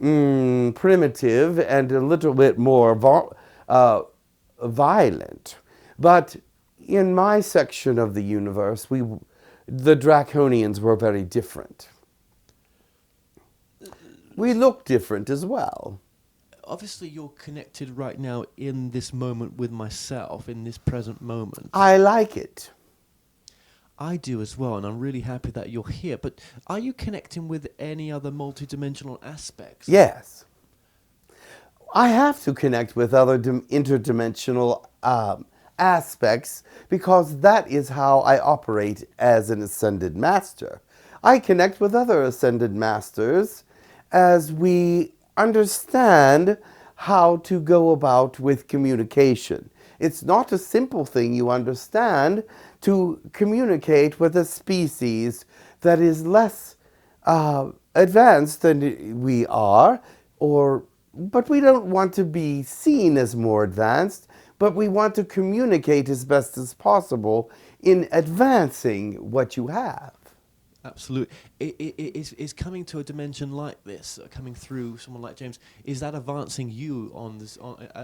primitive and a little bit more violent. But in my section of the universe, the draconians were very different. We look different as well. Obviously, you're connected right now in this moment with myself, in this present moment. I like it. I do as well, and I'm really happy that you're here. But are you connecting with any other multidimensional aspects? Yes. I have to connect with other interdimensional aspects, because that is how I operate as an Ascended Master. I connect with other Ascended Masters as we understand how to go about with communication. It's not a simple thing, you understand, to communicate with a species that is less advanced than we are, but we don't want to be seen as more advanced, but we want to communicate as best as possible in advancing what you have. Absolutely. Is coming to a dimension like this, coming through someone like James, is that advancing you on this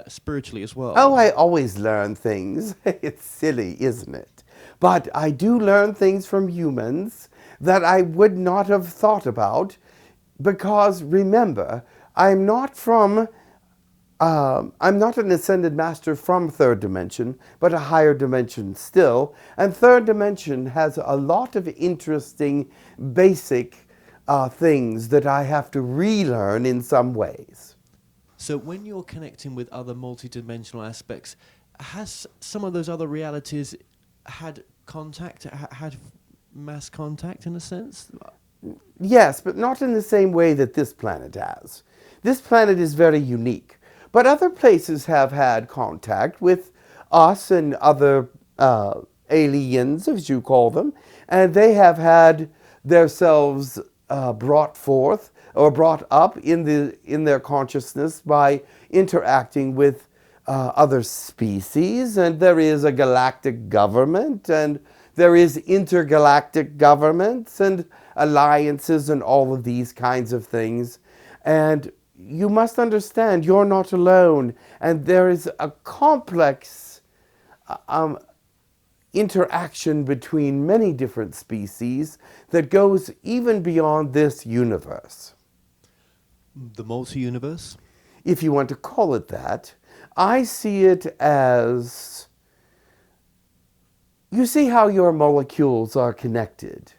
spiritually as well? Oh, I always learn things. It's silly, isn't it? But I do learn things from humans that I would not have thought about, because remember, I'm not from I'm not an ascended master from third dimension, but a higher dimension still. And third dimension has a lot of interesting basic things that I have to relearn in some ways. So when you're connecting with other multidimensional aspects, has some of those other realities had contact, had mass contact in a sense? Yes, but not in the same way that this planet has. This planet is very unique. But other places have had contact with us and other aliens, as you call them, and they have had themselves brought forth or brought up in their consciousness by interacting with other species. And there is a galactic government, and there is intergalactic governments and alliances and all of these kinds of things. And you must understand you're not alone, and there is a complex interaction between many different species that goes even beyond this universe. The multi-universe? If you want to call it that, I see it as, you see how your molecules are connected.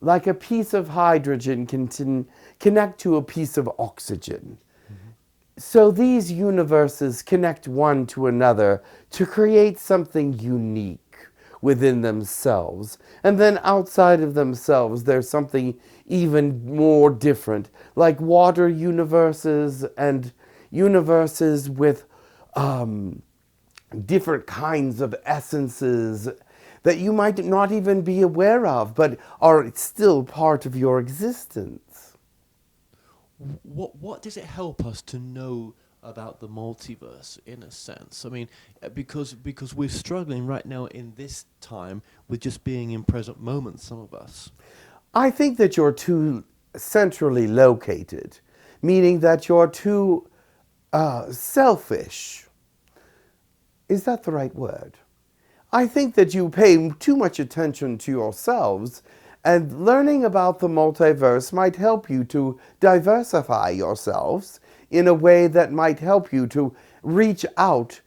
Like a piece of hydrogen can connect to a piece of oxygen. Mm-hmm. So these universes connect one to another to create something unique within themselves. And then outside of themselves, there's something even more different, like water universes and universes with different kinds of essences that you might not even be aware of, but are still part of your existence. What does it help us to know about the multiverse, in a sense? I mean, because we're struggling right now in this time with just being in present moment, some of us. I think that you're too centrally located, meaning that you're too selfish. Is that the right word? I think that you pay too much attention to yourselves, and learning about the multiverse might help you to diversify yourselves in a way that might help you to reach out.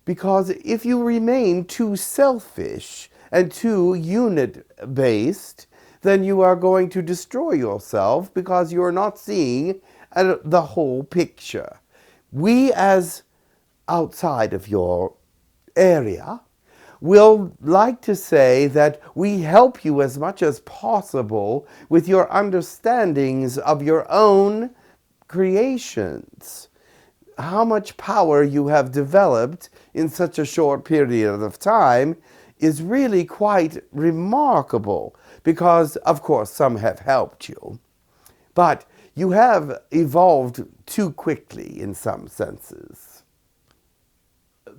Because if you remain too selfish and too unit-based, then you are going to destroy yourself because you are not seeing the whole picture. We, as outside of your area, will like to say that we help you as much as possible with your understandings of your own creations. How much power you have developed in such a short period of time is really quite remarkable, because of course some have helped you, but you have evolved too quickly in some senses.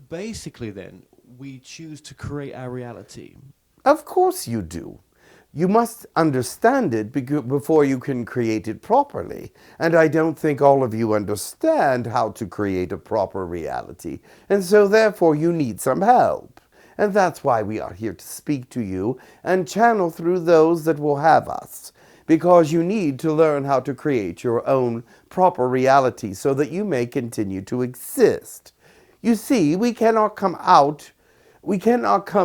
Basically then, we choose to create our reality. Of course you do. You must understand it before you can create it properly. And I don't think all of you understand how to create a proper reality. And so therefore you need some help. And that's why we are here to speak to you and channel through those that will have us. Because you need to learn how to create your own proper reality so that you may continue to exist. You see, we cannot come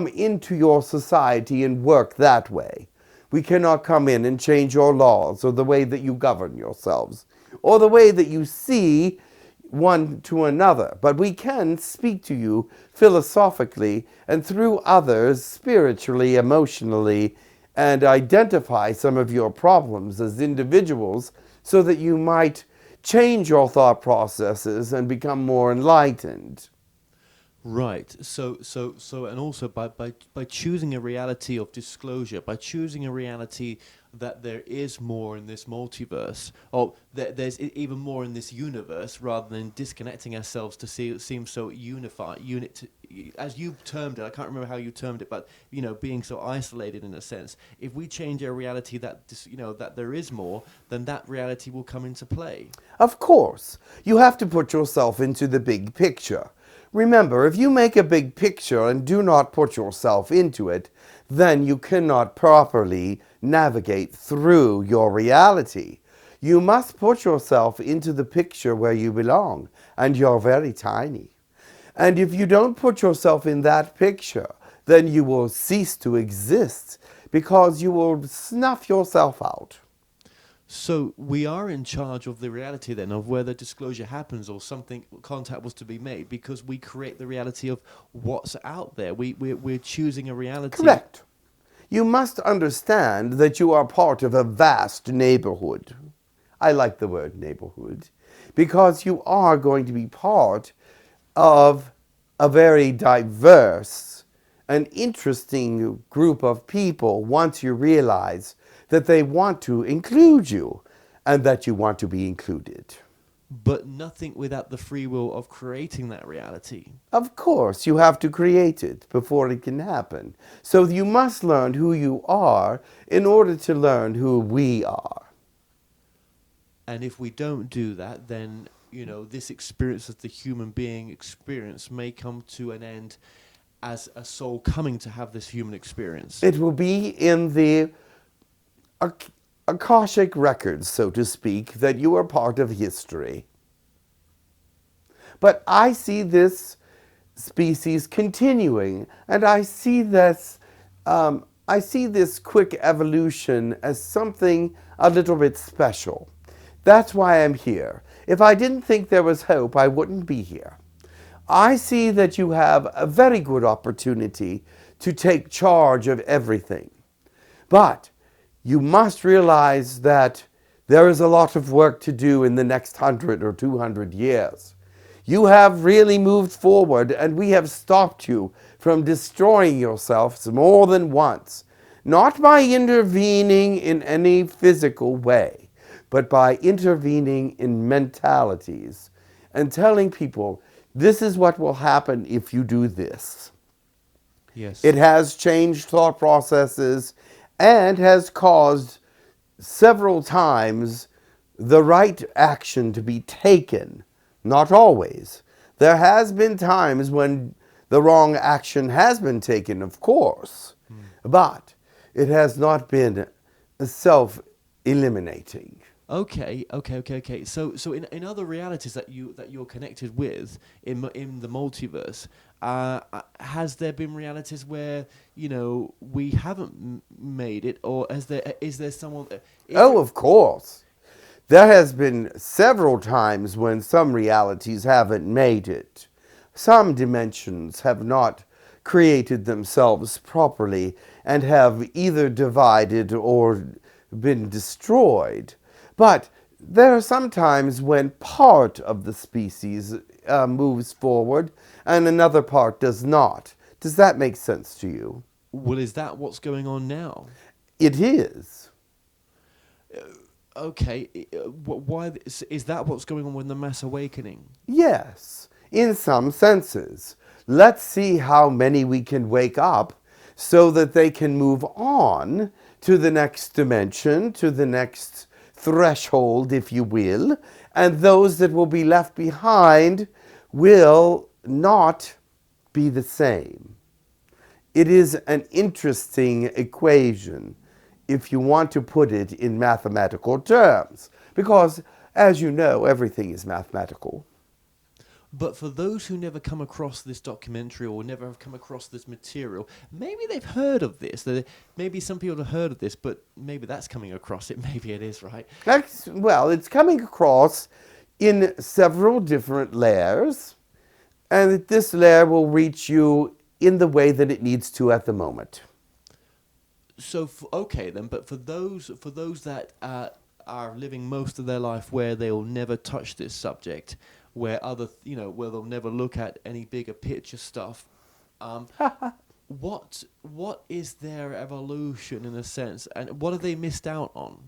into your society and work that way. We cannot come in and change your laws or the way that you govern yourselves or the way that you see one to another. But we can speak to you philosophically and through others spiritually, emotionally, and identify some of your problems as individuals so that you might change your thought processes and become more enlightened. Right. So, and also by choosing a reality of disclosure, by choosing a reality that there is more in this multiverse, or that there's even more in this universe, rather than disconnecting ourselves to seem so unified, as you termed it. I can't remember how you termed it, but being so isolated in a sense. If we change a reality that that there is more, then that reality will come into play. Of course, you have to put yourself into the big picture. Remember, if you make a big picture and do not put yourself into it, then you cannot properly navigate through your reality. You must put yourself into the picture where you belong. and you're very tiny. And if you don't put yourself in that picture, then you will cease to exist because you will snuff yourself out. So we are in charge of the reality then of whether disclosure happens or something contact was to be made, because we create the reality of what's out there. We're choosing a reality. Correct. You must understand that you are part of a vast neighborhood. I like the word neighborhood because you are going to be part of a very diverse and interesting group of people once you realize that they want to include you and that you want to be included. But nothing without the free will of creating that reality. Of course, you have to create it before it can happen. So you must learn who you are in order to learn who we are. And if we don't do that, then, you know, this experience that the human being experience may come to an end as a soul coming to have this human experience. It will be in the Akashic records, so to speak, that you are part of history. But I see this species continuing, and I see this quick evolution as something a little bit special. That's why I'm here. If I didn't think there was hope, I wouldn't be here. I see that you have a very good opportunity to take charge of everything. But you must realize that there is a lot of work to do in the next 100 or 200 years. You have really moved forward, and we have stopped you from destroying yourselves more than once, not by intervening in any physical way, but by intervening in mentalities and telling people, this is what will happen if you do this. Yes. It has changed thought processes and has caused several times the right action to be taken. Not always. There has been times when the wrong action has been taken, of course, but it has not been self-eliminating. Okay. So in other realities that you're connected with in the multiverse, has there been realities where, you know, we haven't made it, or is there someone? Of course. There has been several times when some realities haven't made it. Some dimensions have not created themselves properly and have either divided or been destroyed. But there are some times when part of the species moves forward and another part does not. Does that make sense to you? Well, is that what's going on now? It is. Okay. Why is that what's going on with the mass awakening? Yes, in some senses. Let's see how many we can wake up so that they can move on to the next dimension, to the next threshold, if you will, and those that will be left behind will not be the same. It is an interesting equation, if you want to put it in mathematical terms, because, as you know, everything is mathematical. But for those who never come across this documentary or never have come across this material, maybe they've heard of this. Maybe some people have heard of this, but maybe that's coming across it. Maybe it is, right? Well, it's coming across in several different layers, and this layer will reach you in the way that it needs to at the moment. So, okay then, but for those that are living most of their life where they'll never touch this subject, where where they'll never look at any bigger picture stuff, what is their evolution in a sense, and what have they missed out on?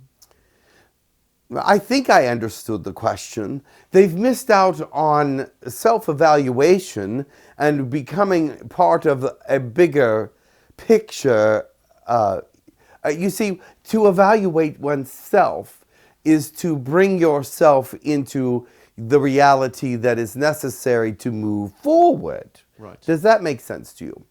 I think I understood the question. They've missed out on self-evaluation and becoming part of a bigger picture. You see, to evaluate oneself is to bring yourself into the reality that is necessary to move forward. Right. Does that make sense to you?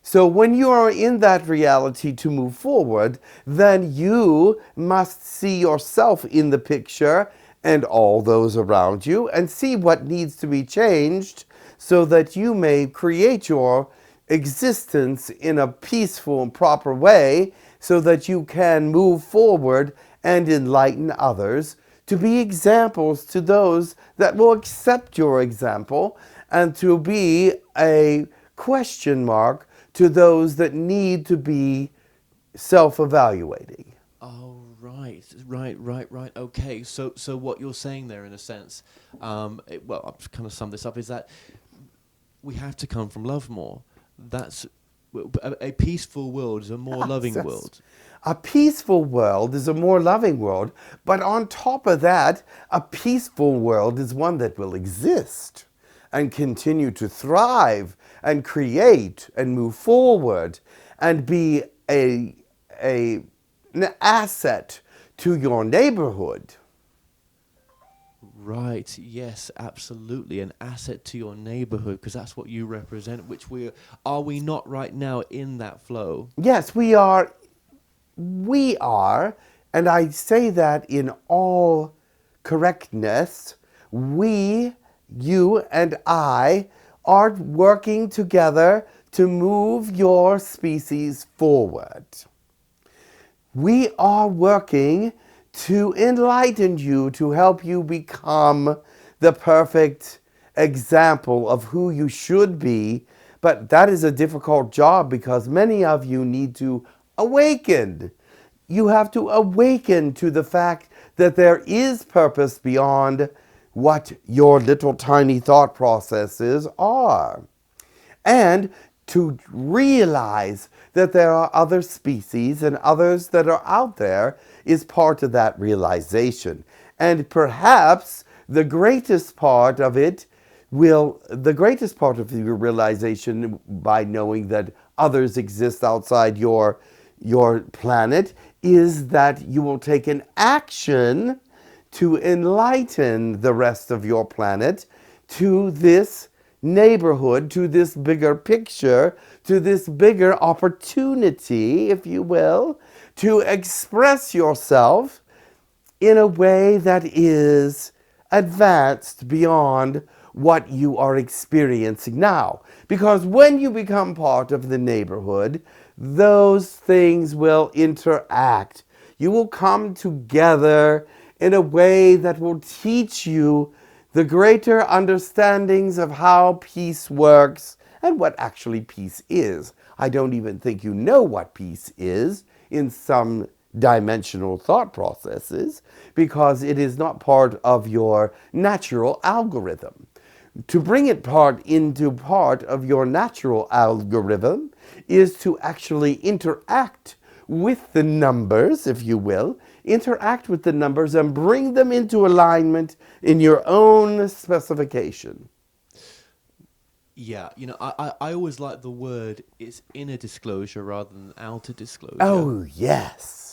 So when you are in that reality to move forward, then you must see yourself in the picture and all those around you and see what needs to be changed so that you may create your existence in a peaceful and proper way so that you can move forward and enlighten others to be examples to those that will accept your example and to be a question mark to those that need to be self-evaluating. Oh, right. Okay, so what you're saying there, in a sense, well, I'll kind of sum this up, is that we have to come from love more. That's a peaceful world is a more loving world. A peaceful world is a more loving world, but on top of that, a peaceful world is one that will exist and continue to thrive and create and move forward and be an asset to your neighborhood. Right, yes, absolutely. An asset to your neighborhood, because that's what you represent, which are we not right now in that flow? Yes, we are. We are, and I say that in all correctness. We, you and I, are working together to move your species forward. We are working to enlighten you, to help you become the perfect example of who you should be. But that is a difficult job because many of you need to awaken. You have to awaken to the fact that there is purpose beyond what your little tiny thought processes are. And to realize that there are other species and others that are out there is part of that realization. And perhaps the greatest part of it the greatest part of your realization by knowing that others exist outside your planet is that you will take an action to enlighten the rest of your planet to this neighborhood, to this bigger picture, to this bigger opportunity, if you will, to express yourself in a way that is advanced beyond what you are experiencing now. Because when you become part of the neighborhood, those things will interact. You will come together in a way that will teach you the greater understandings of how peace works and what actually peace is. I don't even think you know what peace is in some dimensional thought processes because it is not part of your natural algorithm. To bring it into part of your natural algorithm is to actually interact with the numbers, if you will, interact with the numbers and bring them into alignment in your own specification. Yeah, I always like the word, it's inner disclosure rather than outer disclosure. Oh, yes.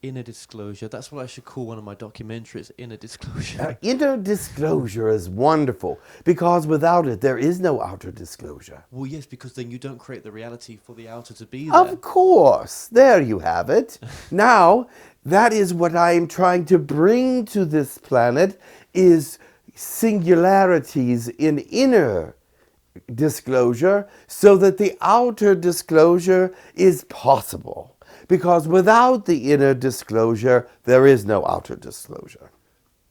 Inner disclosure. That's what I should call one of my documentaries, inner disclosure. Inner disclosure is wonderful because without it, there is no outer disclosure. Well, yes, because then you don't create the reality for the outer to be there. Of course. There you have it. Now, that is what I am trying to bring to this planet is singularities in inner disclosure so that the outer disclosure is possible. Because without the inner disclosure, there is no outer disclosure.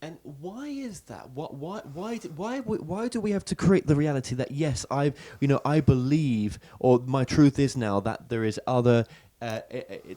And why is that? Why do we have to create the reality that yes, I believe, or my truth is now that there is other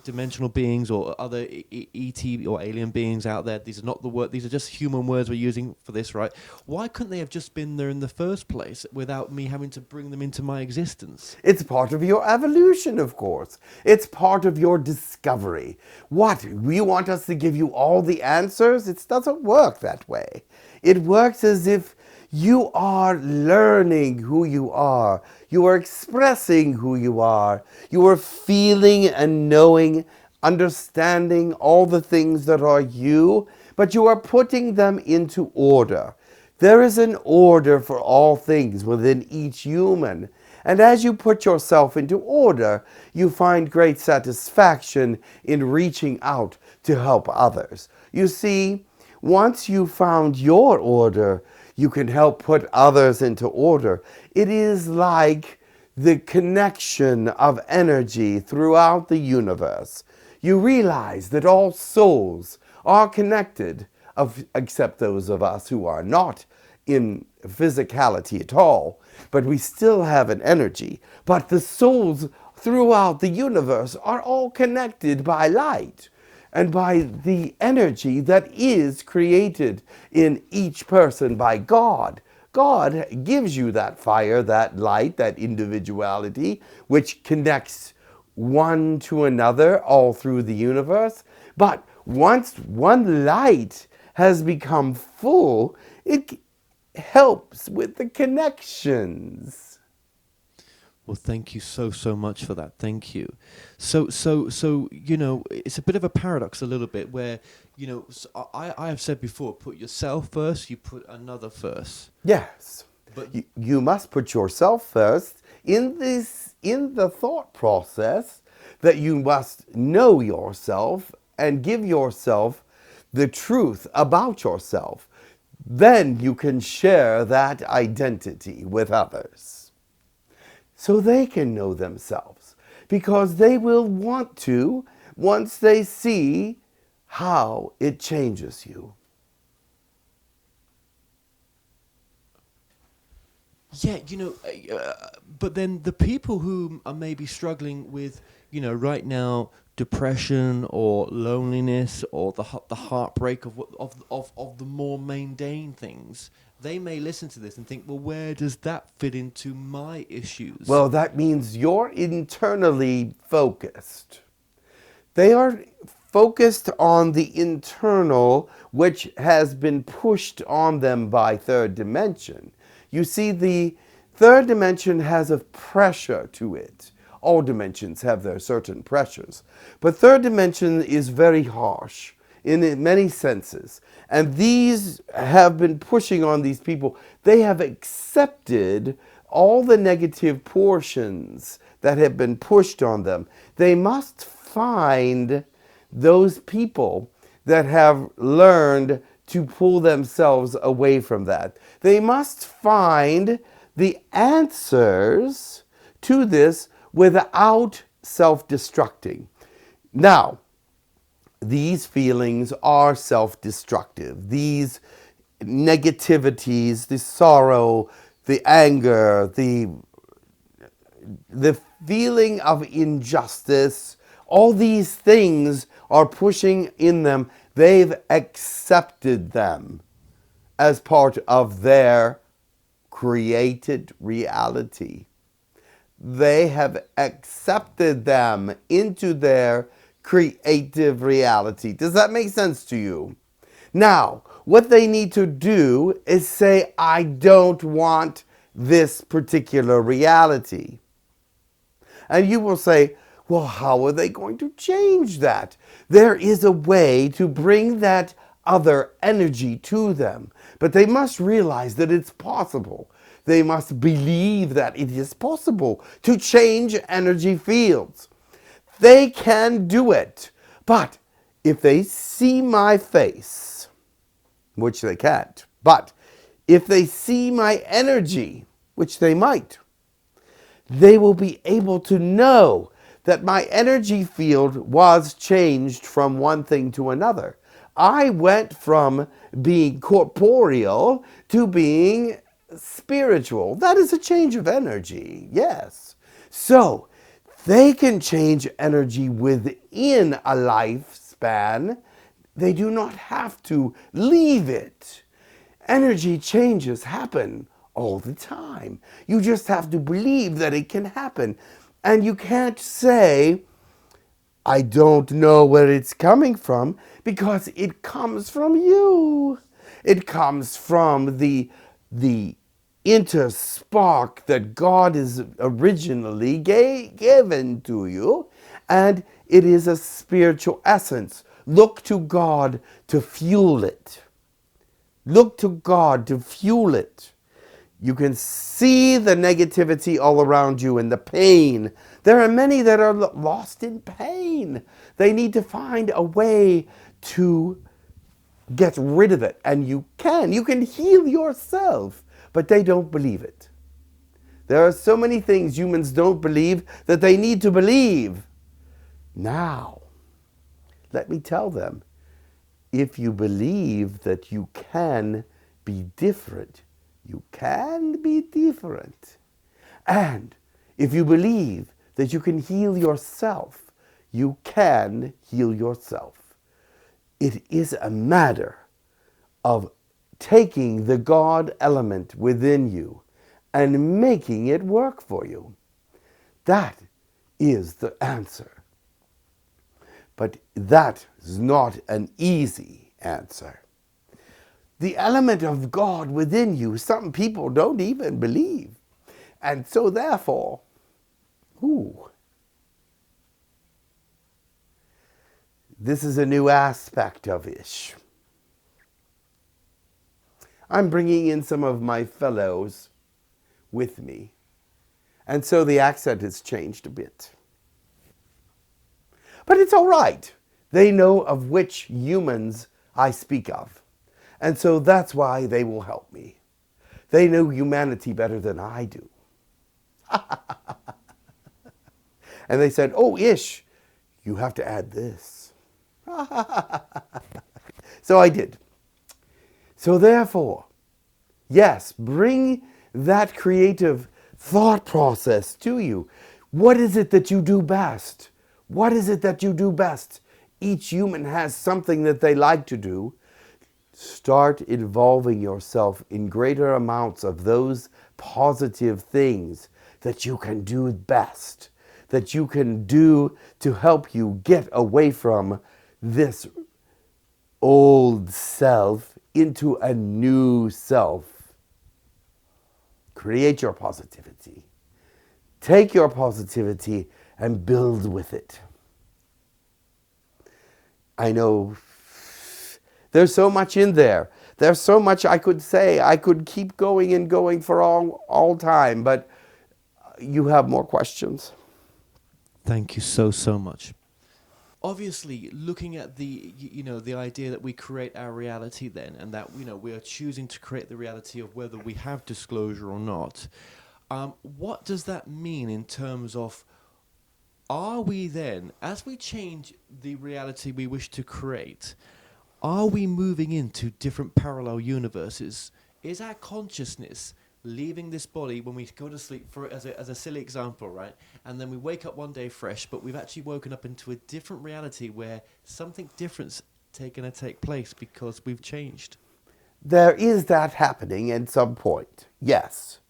dimensional beings or other ET or alien beings out there. These are not the word. These are just human words we're using for this, right? Why couldn't they have just been there in the first place without me having to bring them into my existence? It's part of your evolution, of course. It's part of your discovery. What? You want us to give you all the answers? It doesn't work that way. It works as if you are learning who you are. You are expressing who you are. You are feeling and knowing, understanding all the things that are you, but you are putting them into order. There is an order for all things within each human. And as you put yourself into order, you find great satisfaction in reaching out to help others. You see, Once you found your order, you can help put others into order. It is like the connection of energy throughout the universe. You realize that all souls are connected, except those of us who are not in physicality at all, but we still have an energy. But the souls throughout the universe are all connected by light and by the energy that is created in each person by God. God gives you that fire, that light, that individuality, which connects one to another all through the universe. But once one light has become full, it helps with the connections. Well, thank you so much for that. Thank you. So, you know, it's a bit of a paradox a little bit where, you know, I have said before, put yourself first, you put another first. Yes. But you must put yourself first in the thought process that you must know yourself and give yourself the truth about yourself. Then you can share that identity with others, so they can know themselves, because they will want to once they see how it changes you. yeah, you know, but then the people who are maybe struggling with, you know, right now, depression or loneliness or the heartbreak of the more mundane things, they may listen to this and think, well, where does that fit into my issues? Well, that means you're internally focused. They are focused on the internal, which has been pushed on them by third dimension. You see, the third dimension has a pressure to it. All dimensions have their certain pressures. But third dimension is very harsh in many senses. And these have been pushing on these people. They have accepted all the negative portions that have been pushed on them. They must find those people that have learned to pull themselves away from that. They must find the answers to this without self-destructing. Now, these feelings are self-destructive. These negativities, the sorrow, the anger, the feeling of injustice, all these things are pushing in them. They've accepted them as part of their created reality. They have accepted them into their creative reality. Does that make sense to you? Now, what they need to do is say, I don't want this particular reality. And you will say, well, how are they going to change that? There is a way to bring that other energy to them, but they must realize that it's possible. They must believe that it is possible to change energy fields. They can do it, but if they see my face, which they can't, but if they see my energy, which they might, they will be able to know that my energy field was changed from one thing to another. I went from being corporeal to being spiritual. That is a change of energy, yes. So they can change energy within a lifespan. They do not have to leave it. Energy changes happen all the time. You just have to believe that it can happen. And you can't say, I don't know where it's coming from, because it comes from you. It comes from the inner spark that God is originally given to you, and it is a spiritual essence. Look to God to fuel it. Look to God to fuel it. You can see the negativity all around you and the pain. There are many that are lost in pain. They need to find a way to get rid of it. And you can heal yourself, but they don't believe it. There are so many things humans don't believe that they need to believe. Now, let me tell them, if you believe that you can be different, you can be different. And if you believe that you can heal yourself, you can heal yourself. It is a matter of taking the God element within you and making it work for you. That is the answer. But that is not an easy answer. The element of God within you, some people don't even believe. And so therefore, this is a new aspect of Ish. I'm bringing in some of my fellows with me. And so the accent has changed a bit. But it's all right. They know of which humans I speak of. And so that's why they will help me. They know humanity better than I do. And they said, oh, Ish, you have to add this. So I did. So therefore, yes, bring that creative thought process to you. What is it that you do best? What is it that you do best? Each human has something that they like to do. Start involving yourself in greater amounts of those positive things that you can do best, that you can do to help you get away from this old self into a new self. Create your positivity. Take your positivity and build with it. I know there's so much in there. There's so much I could say. I could keep going and going for all time, but you have more questions. Thank you so much. Obviously, looking at the the idea that we create our reality then, and that we are choosing to create the reality of whether we have disclosure or not. What does that mean in terms of, are we then, as we change the reality we wish to create, are we moving into different parallel universes? Is our consciousness leaving this body when we go to sleep, as a silly example, right? And then we wake up one day fresh, but we've actually woken up into a different reality where something different's going to take place because we've changed. There is that happening at some point, yes.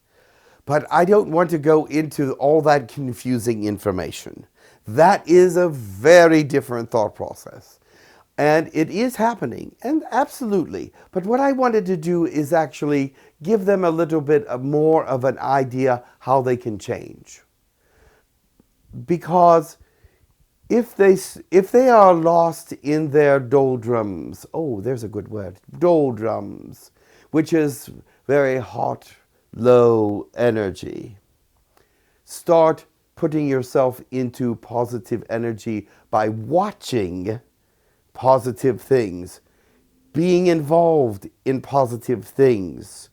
But I don't want to go into all that confusing information. That is a very different thought process. And it is happening, and absolutely. But what I wanted to do is actually give them a little bit more of an idea how they can change. Because if they are lost in their doldrums, oh, there's a good word, doldrums, which is very hot, low energy. Start putting yourself into positive energy by watching positive things, being involved in positive things,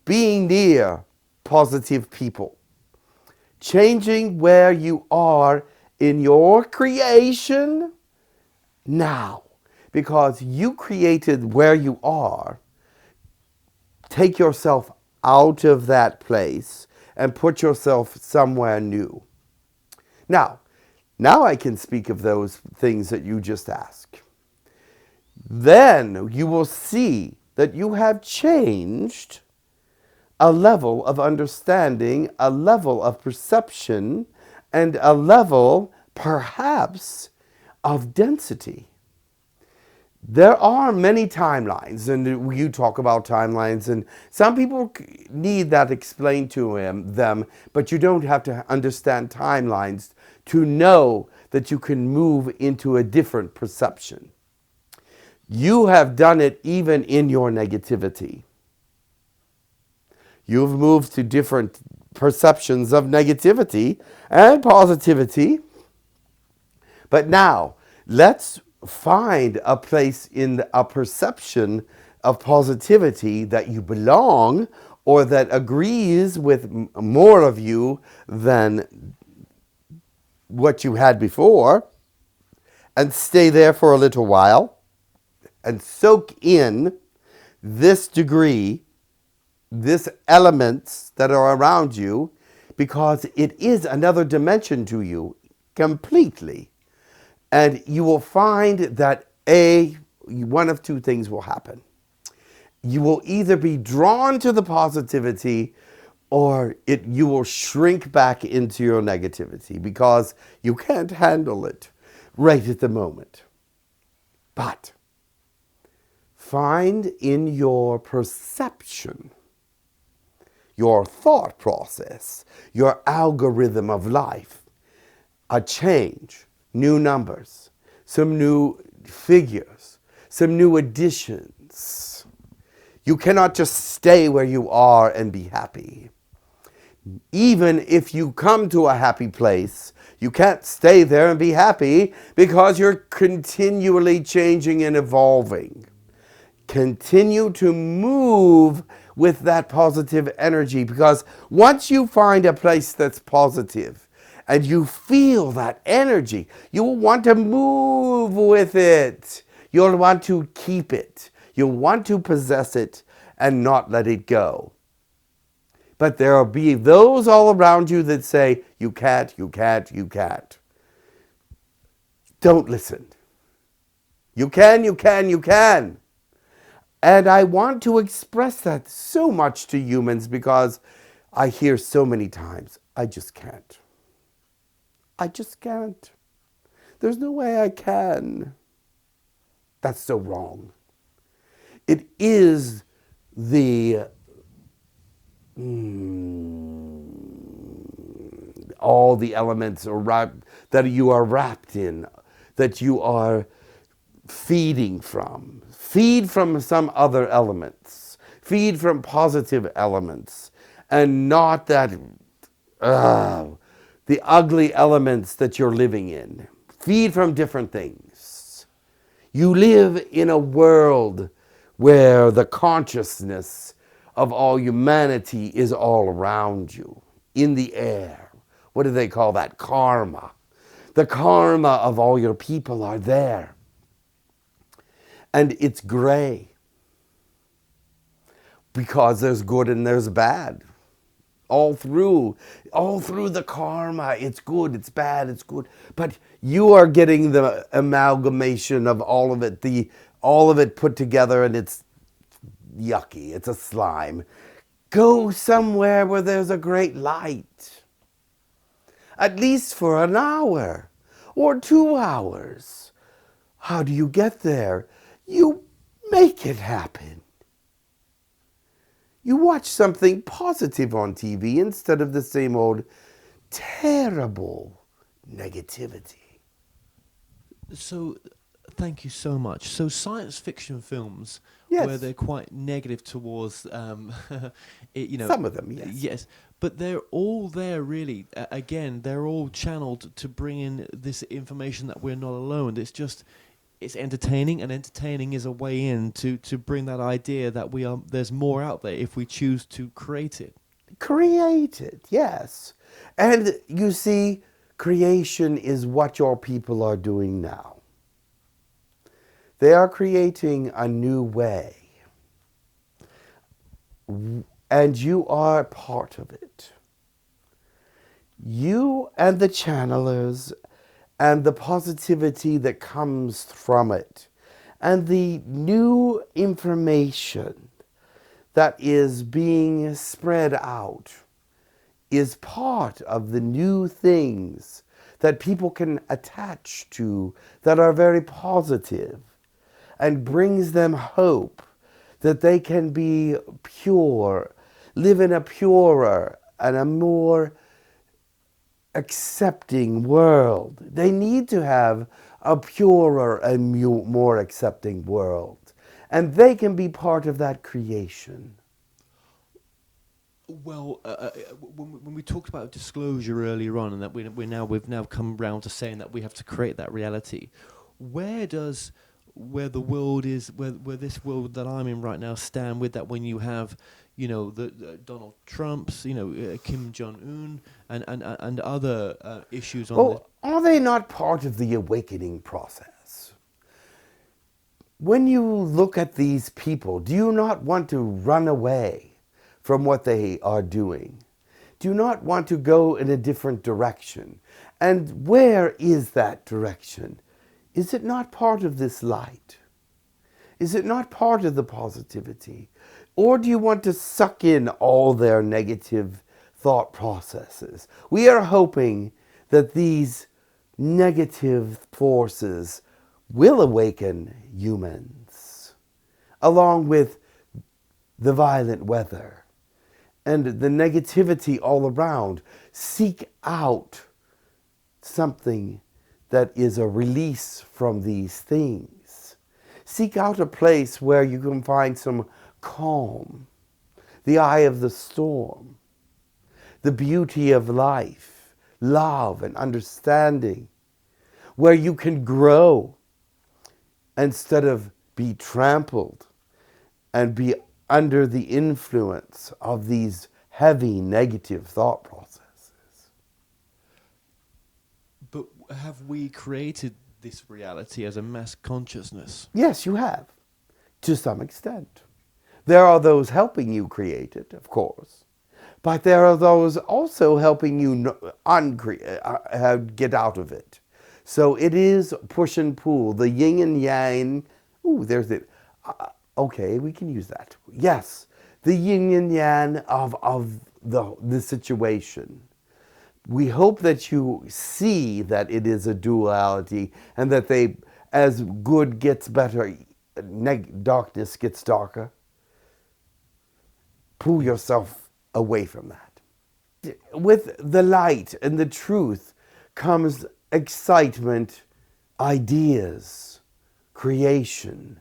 being near positive people, changing where you are in your creation now, because you created where you are. Take yourself out of that place and put yourself somewhere new. Now I can speak of those things that you just asked. Then you will see that you have changed a level of understanding, a level of perception, and a level, perhaps, of density. There are many timelines, and you talk about timelines, and some people need that explained to them, but you don't have to understand timelines to know that you can move into a different perception. You have done it even in your negativity. You've moved to different perceptions of negativity and positivity. But now, let's find a place in a perception of positivity that you belong or that agrees with more of you than what you had before, and stay there for a little while and soak in this degree, this elements that are around you, because it is another dimension to you completely. And you will find that one of two things will happen. You will either be drawn to the positivity, or you will shrink back into your negativity because you can't handle it right at the moment. But find in your perception, your thought process, your algorithm of life, a change, new numbers, some new figures, some new additions. You cannot just stay where you are and be happy. Even if you come to a happy place, you can't stay there and be happy because you're continually changing and evolving. Continue to move with that positive energy, because once you find a place that's positive and you feel that energy, you will want to move with it. You'll want to keep it. You'll want to possess it and not let it go. But there will be those all around you that say, you can't, you can't, you can't. Don't listen. You can, you can, you can. And I want to express that so much to humans because I hear so many times, I just can't. I just can't. There's no way I can. That's so wrong. It is the all the elements that you are wrapped in, that you are feeding from. Feed from some other elements. Feed from positive elements, and not that the ugly elements that you're living in. Feed from different things. You live in a world where the consciousness of all humanity is all around you, in the air. What do they call that? Karma. The karma of all your people are there. And it's gray. Because there's good and there's bad. All through the karma, it's good, it's bad, it's good. But you are getting the amalgamation of all of it, all of it put together, and it's yucky, it's a slime. Go somewhere where there's a great light. At least for an hour or 2 hours. How do you get there? You make it happen. You watch something positive on TV instead of the same old terrible negativity. So, thank you so much. So, science fiction films, Yes. where they're quite negative towards, Some of them, yes. Yes, but they're all there really. Again, they're all channeled to bring in this information that we're not alone. It's entertaining, and entertaining is a way in to bring that idea that there's more out there if we choose to create it. Create it, yes. And you see, creation is what your people are doing now. They are creating a new way. And you are part of it. You and the channelers and the positivity that comes from it, and the new information that is being spread out is part of the new things that people can attach to that are very positive, and brings them hope that they can be pure, live in a purer and a more accepting world. They need to have a purer and more accepting world. And they can be part of that creation. Well, when we talked about disclosure earlier on, and that we've now come round to saying that we have to create that reality, where the world is, where this world that I'm in right now stand with that, when you have, the Donald Trumps, Kim Jong Un, and other issues on this. Well, are they not part of the awakening process? When you look at these people, do you not want to run away from what they are doing? Do you not want to go in a different direction? And where is that direction? Is it not part of this light? Is it not part of the positivity? Or do you want to suck in all their negative thought processes? We are hoping that these negative forces will awaken humans, along with the violent weather and the negativity all around. Seek out something that is a release from these things. Seek out a place where you can find some calm, the eye of the storm, the beauty of life, love and understanding, where you can grow instead of be trampled and be under the influence of these heavy negative thought processes. But have we created this reality as a mass consciousness? Yes, you have, to some extent. There are those helping you create it, of course, but there are those also helping you get out of it. So it is push and pull, the yin and yang. Ooh, there's it. Okay, we can use that. Yes, the yin and yang of the situation. We hope that you see that it is a duality, and that as good gets better, darkness gets darker. Pull yourself away from that. With the light and the truth comes excitement, ideas, creation,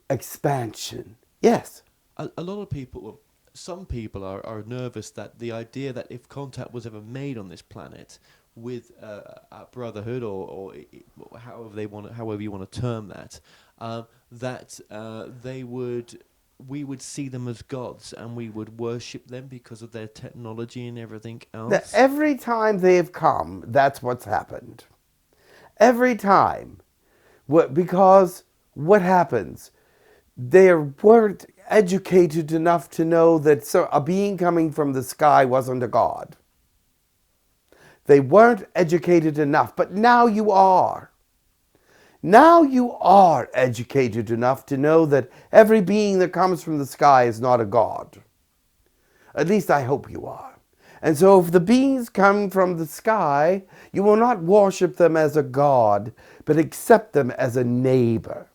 expansion. Yes. A lot of people, well, some people are nervous that the idea that if contact was ever made on this planet with a brotherhood or however you want to term that, we would see them as gods and we would worship them because of their technology and everything else. Every time they've come, that's what's happened. Every time. Because what happens? They weren't educated enough to know that a being coming from the sky wasn't a god. They weren't educated enough, but now you are. Now you are educated enough to know that every being that comes from the sky is not a god. At least I hope you are. And so if the beings come from the sky, you will not worship them as a god, but accept them as a neighbor.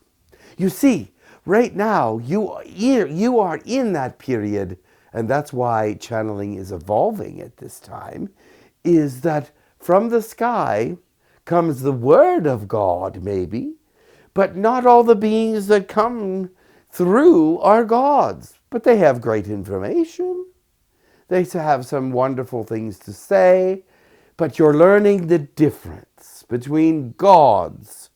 You see, right now, you are in that period, and that's why channeling is evolving at this time, is that from the sky comes the word of God, maybe, but not all the beings that come through are gods, but they have great information. They have some wonderful things to say, but you're learning the difference between gods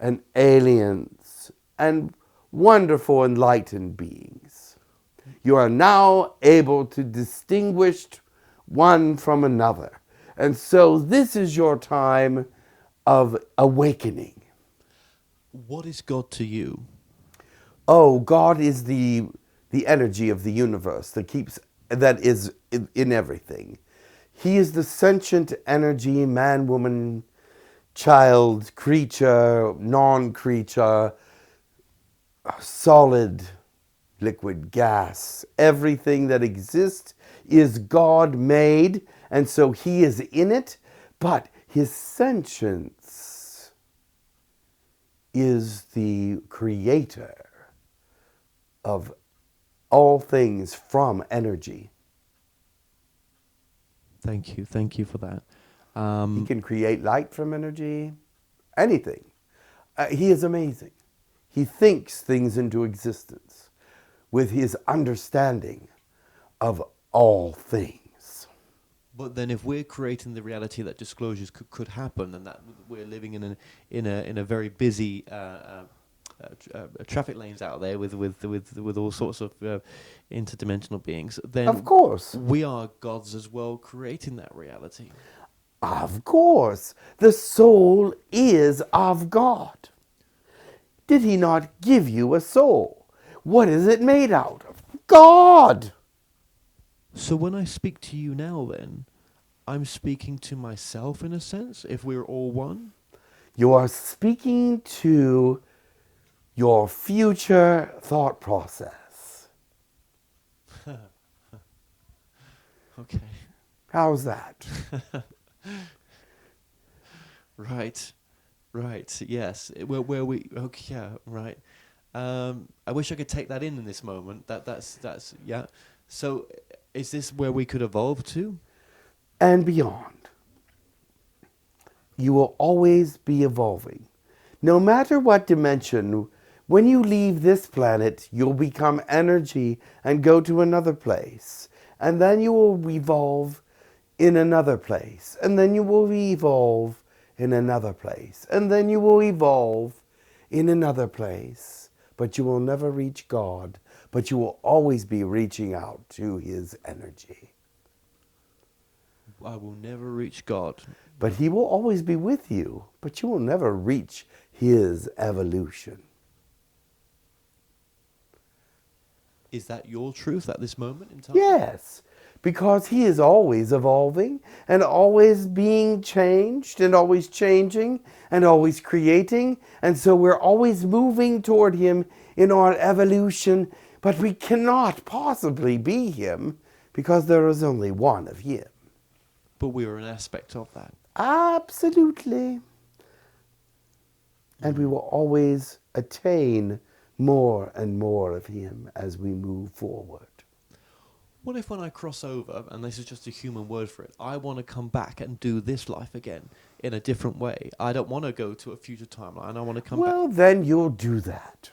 and aliens and wonderful enlightened beings. You are now able to distinguish one from another. And so this is your time of awakening. What is God to you? Oh, God is the energy of the universe that is in everything. He is the sentient energy, man, woman, child, creature, non-creature, solid, liquid, gas. Everything that exists is God made, and so He is in it, but His sentience is the creator of all things from energy. Thank you for that. He can create light from energy, anything. He is amazing. He thinks things into existence with his understanding of all things. But then, if we're creating the reality that disclosures could happen, and that we're living in a very busy traffic lanes out there with all sorts of interdimensional beings, then Of course. we are gods as well, creating that reality. Of course. The soul is of God. Did he not give you a soul? What is it made out of? God. So when I speak to you now, then I'm speaking to myself in a sense. If we're all one. You are speaking to your future thought process. Okay. How's that? Right. Yes. Where we. Okay. Yeah. Right. I wish I could take that in this moment. That's yeah. So, is this where we could evolve to? And beyond. You will always be evolving. No matter what dimension, when you leave this planet, you'll become energy and go to another place. And then you will evolve in another place. And then you will evolve in another place. And then you will evolve in another place. But you will never reach God. But you will always be reaching out to His energy. I will never reach God. But He will always be with you. But you will never reach His evolution. Is that your truth at this moment in time? Yes, because He is always evolving and always being changed and always changing and always creating. And so we're always moving toward Him in our evolution. But we cannot possibly be Him because there is only one of Him. But we are an aspect of that. Absolutely. And we will always attain more and more of Him as we move forward. What if when I cross over, and this is just a human word for it, I want to come back and do this life again in a different way? I don't want to go to a future timeline. I want to come back. Well, then you'll do that.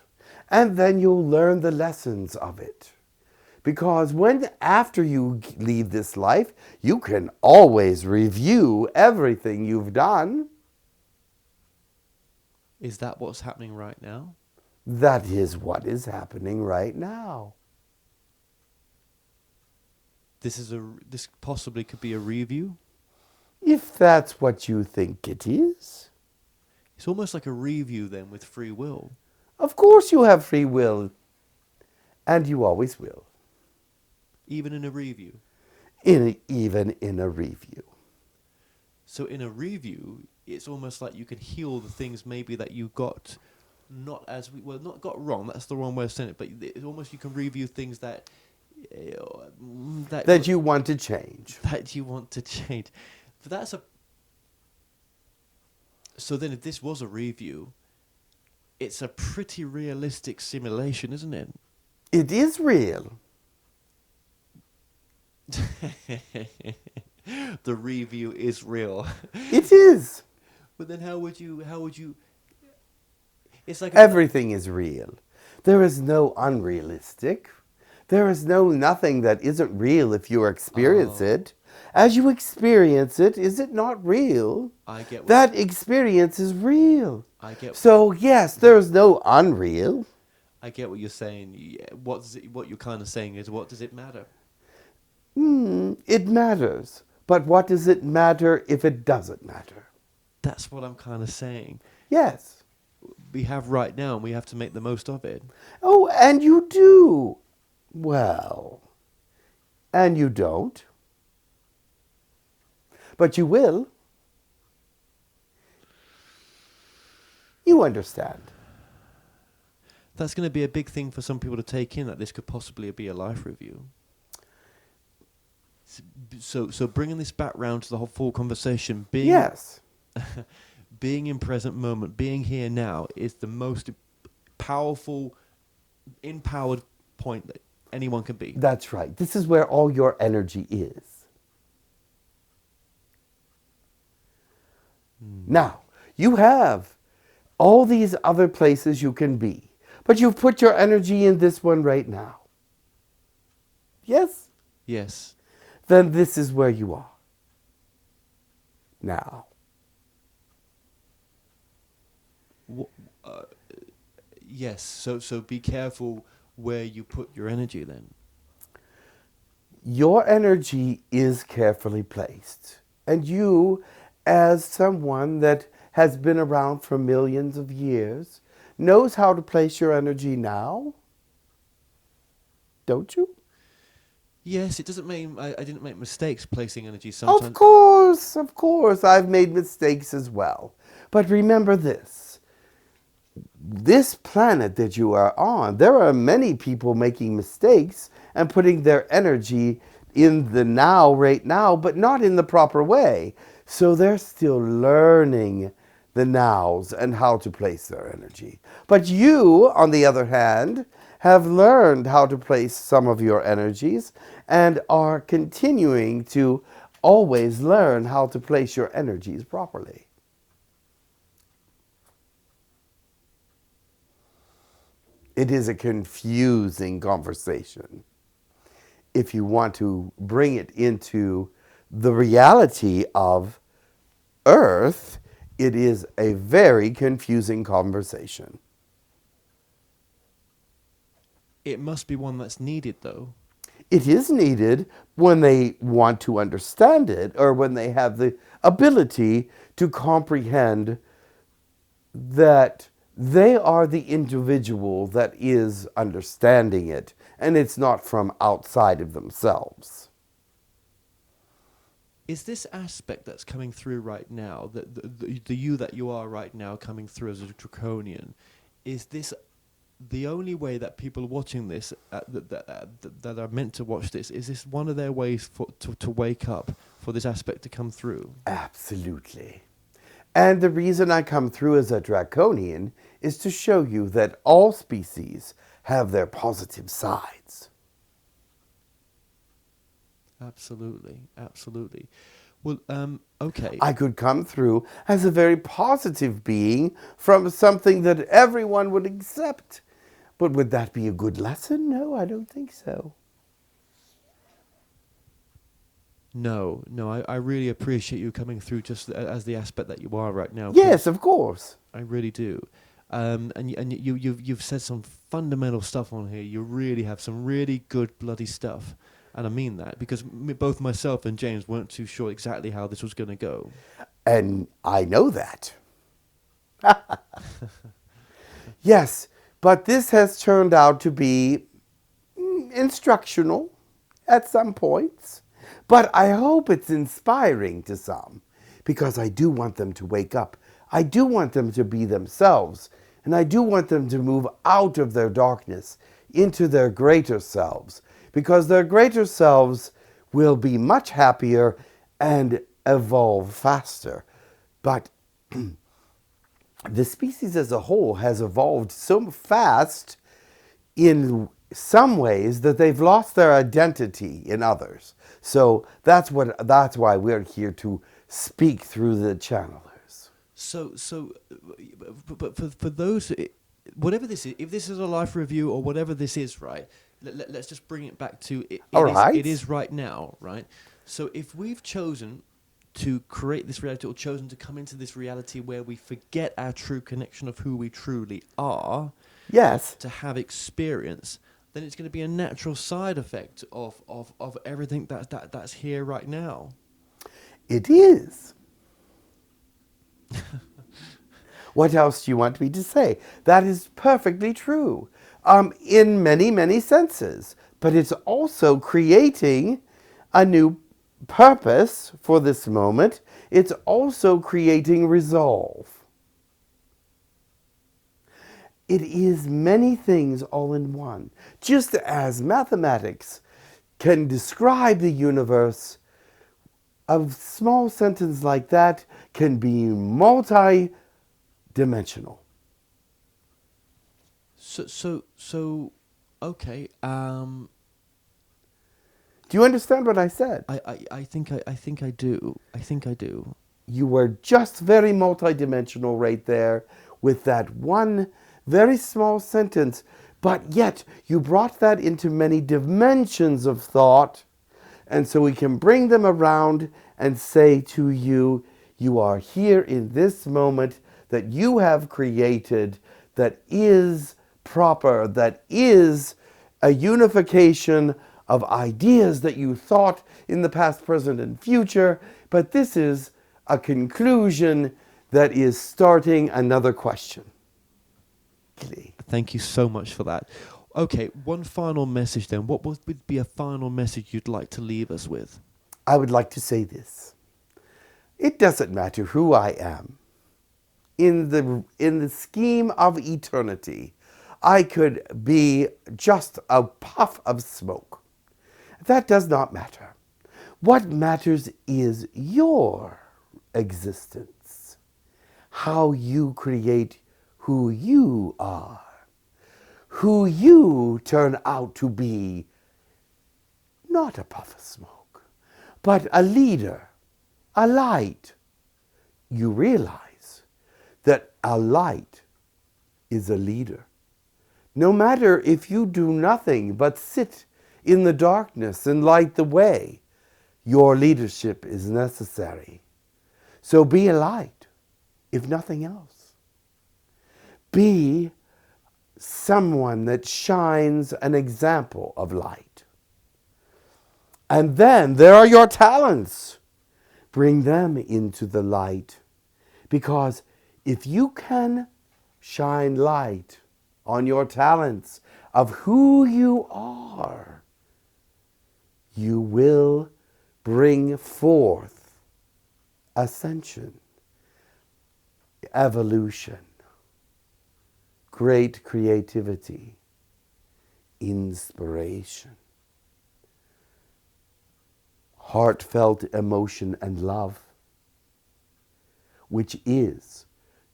And then you'll learn the lessons of it. Because after you leave this life, you can always review everything you've done. Is that what's happening right now? That is what is happening right now. This possibly could be a review. If that's what you think it is. It's almost like a review then with free will. Of course you have free will. And you always will. Even in a review. Even in a review. So in a review, it's almost like you can heal the things maybe that you got not got wrong. That's the wrong way of saying it. But it's almost you can review things that you want to change. That you want to change. But so then if this was a review, it's a pretty realistic simulation, isn't it? It is real. The review is real. It is. But then how would you it's like everything is real. There is no unrealistic. There is nothing that isn't real if you experience it. As you experience it, is it not real? I get that experience is real. I get. So yes, there is no unreal. I get what you're saying. What you're kind of saying is, what does it matter? It matters. But what does it matter if it doesn't matter? That's what I'm kind of saying. Yes. We have right now, and we have to make the most of it. Oh, and you do. Well, and you don't. But you will. You understand. That's going to be a big thing for some people to take in, that this could possibly be a life review. So bringing this back round to the whole full conversation, yes. Being in present moment, being here now is the most powerful, empowered point that anyone can be. That's right. This is where all your energy is. Now, you have all these other places you can be, but you've put your energy in this one right now. Yes? Yes. Then this is where you are. now. Yes, so be careful where you put your energy then. Your energy is carefully placed. And you, as someone that has been around for millions of years, knows how to place your energy now? Don't you? Yes, it doesn't mean I didn't make mistakes placing energy sometimes. Of course, I've made mistakes as well. But remember this planet that you are on, there are many people making mistakes and putting their energy in the now, right now, but not in the proper way. So they're still learning the nows and how to place their energy. But you, on the other hand, have learned how to place some of your energies and are continuing to always learn how to place your energies properly. It is a confusing conversation. If you want to bring it into the reality of Earth, it is a very confusing conversation. It must be one that's needed, though. It is needed when they want to understand it, or when they have the ability to comprehend that they are the individual that is understanding it, and it's not from outside of themselves. Is this aspect that's coming through right now, the you that you are right now coming through as a draconian, is this the only way that people watching this, that are meant to watch this, is this one of their ways to wake up for this aspect to come through? Absolutely. And the reason I come through as a draconian is to show you that all species have their positive sides. Absolutely, absolutely. Well, okay. I could come through as a very positive being from something that everyone would accept. But would that be a good lesson? No, I don't think so. No, I really appreciate you coming through just as the aspect that you are right now. Yes, of course. I really do. And you've said some fundamental stuff on here. You really have some really good bloody stuff. And I mean that, because both myself and James weren't too sure exactly how this was going to go. And I know that. Yes, but this has turned out to be instructional at some points. But I hope it's inspiring to some, because I do want them to wake up. I do want them to be themselves. And I do want them to move out of their darkness into their greater selves, because their greater selves will be much happier and evolve faster. But the species as a whole has evolved so fast in some ways that they've lost their identity in others. So that's why we're here to speak through the channelers. But for those, whatever this is, if this is a life review or whatever this is, right? Let's just bring it back to it. It is right now, right? So if we've chosen to create this reality, or chosen to come into this reality where we forget our true connection of who we truly are, yes, to have experience, then it's going to be a natural side effect of everything that's here right now. It is. What else do you want me to say? That is perfectly true. In many, many senses. But it's also creating a new purpose for this moment. It's also creating resolve. It is many things all in one. Just as mathematics can describe the universe, a small sentence like that can be multi-dimensional. So, okay. Do you understand what I said? I think I do. I think I do. You were just very multidimensional right there with that one very small sentence, but yet you brought that into many dimensions of thought, and so we can bring them around and say to you, You are here in this moment that you have created, that is proper, that is a unification of ideas that you thought in the past, present, and future, but this is a conclusion that is starting another question. Thank you so much for that. Okay, one final message then. What would be a final message you'd like to leave us with? I would like to say this. It doesn't matter who I am. In the scheme of eternity, I could be just a puff of smoke. That does not matter. What matters is your existence, how you create who you are, who you turn out to be, not a puff of smoke, but a leader, a light. You realize that a light is a leader. No matter if you do nothing but sit in the darkness and light the way, your leadership is necessary. So be a light, if nothing else. Be someone that shines an example of light. And then there are your talents. Bring them into the light. Because if you can shine light on your talents of who you are, you will bring forth ascension, evolution, great creativity, inspiration, heartfelt emotion and love, which is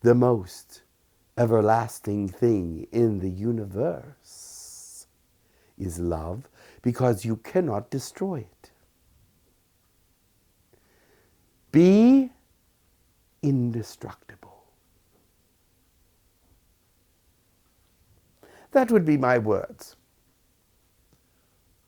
the most everlasting thing in the universe, is love, because you cannot destroy it. Be indestructible. That would be my words.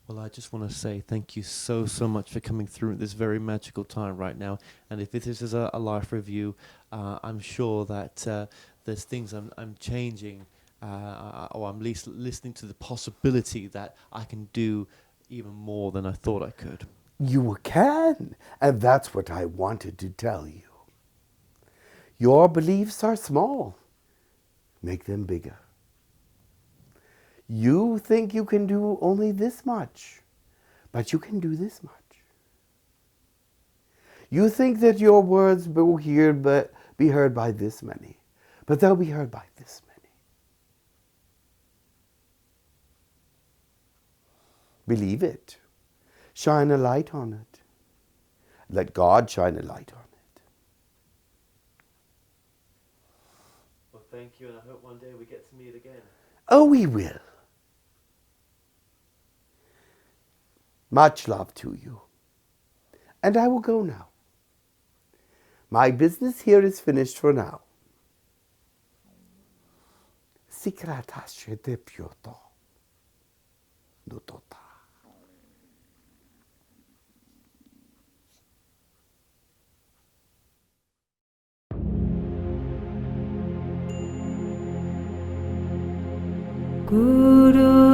Well, I just want to say thank you so much for coming through at this very magical time right now. And if this is a life review, I'm sure that there's things I'm changing, or I'm at least listening to the possibility that I can do even more than I thought I could. You can, and that's what I wanted to tell you. Your beliefs are small. Make them bigger. You think you can do only this much, but you can do this much. You think that your words will be heard by this many, but they'll be heard by this many. Believe it. Shine a light on it. Let God shine a light on it. Well, thank you, and I hope one day we get to meet again. Oh, we will. Much love to you. And I will go now. My business here is finished for now. Sikratashe depyoto nutota. Guru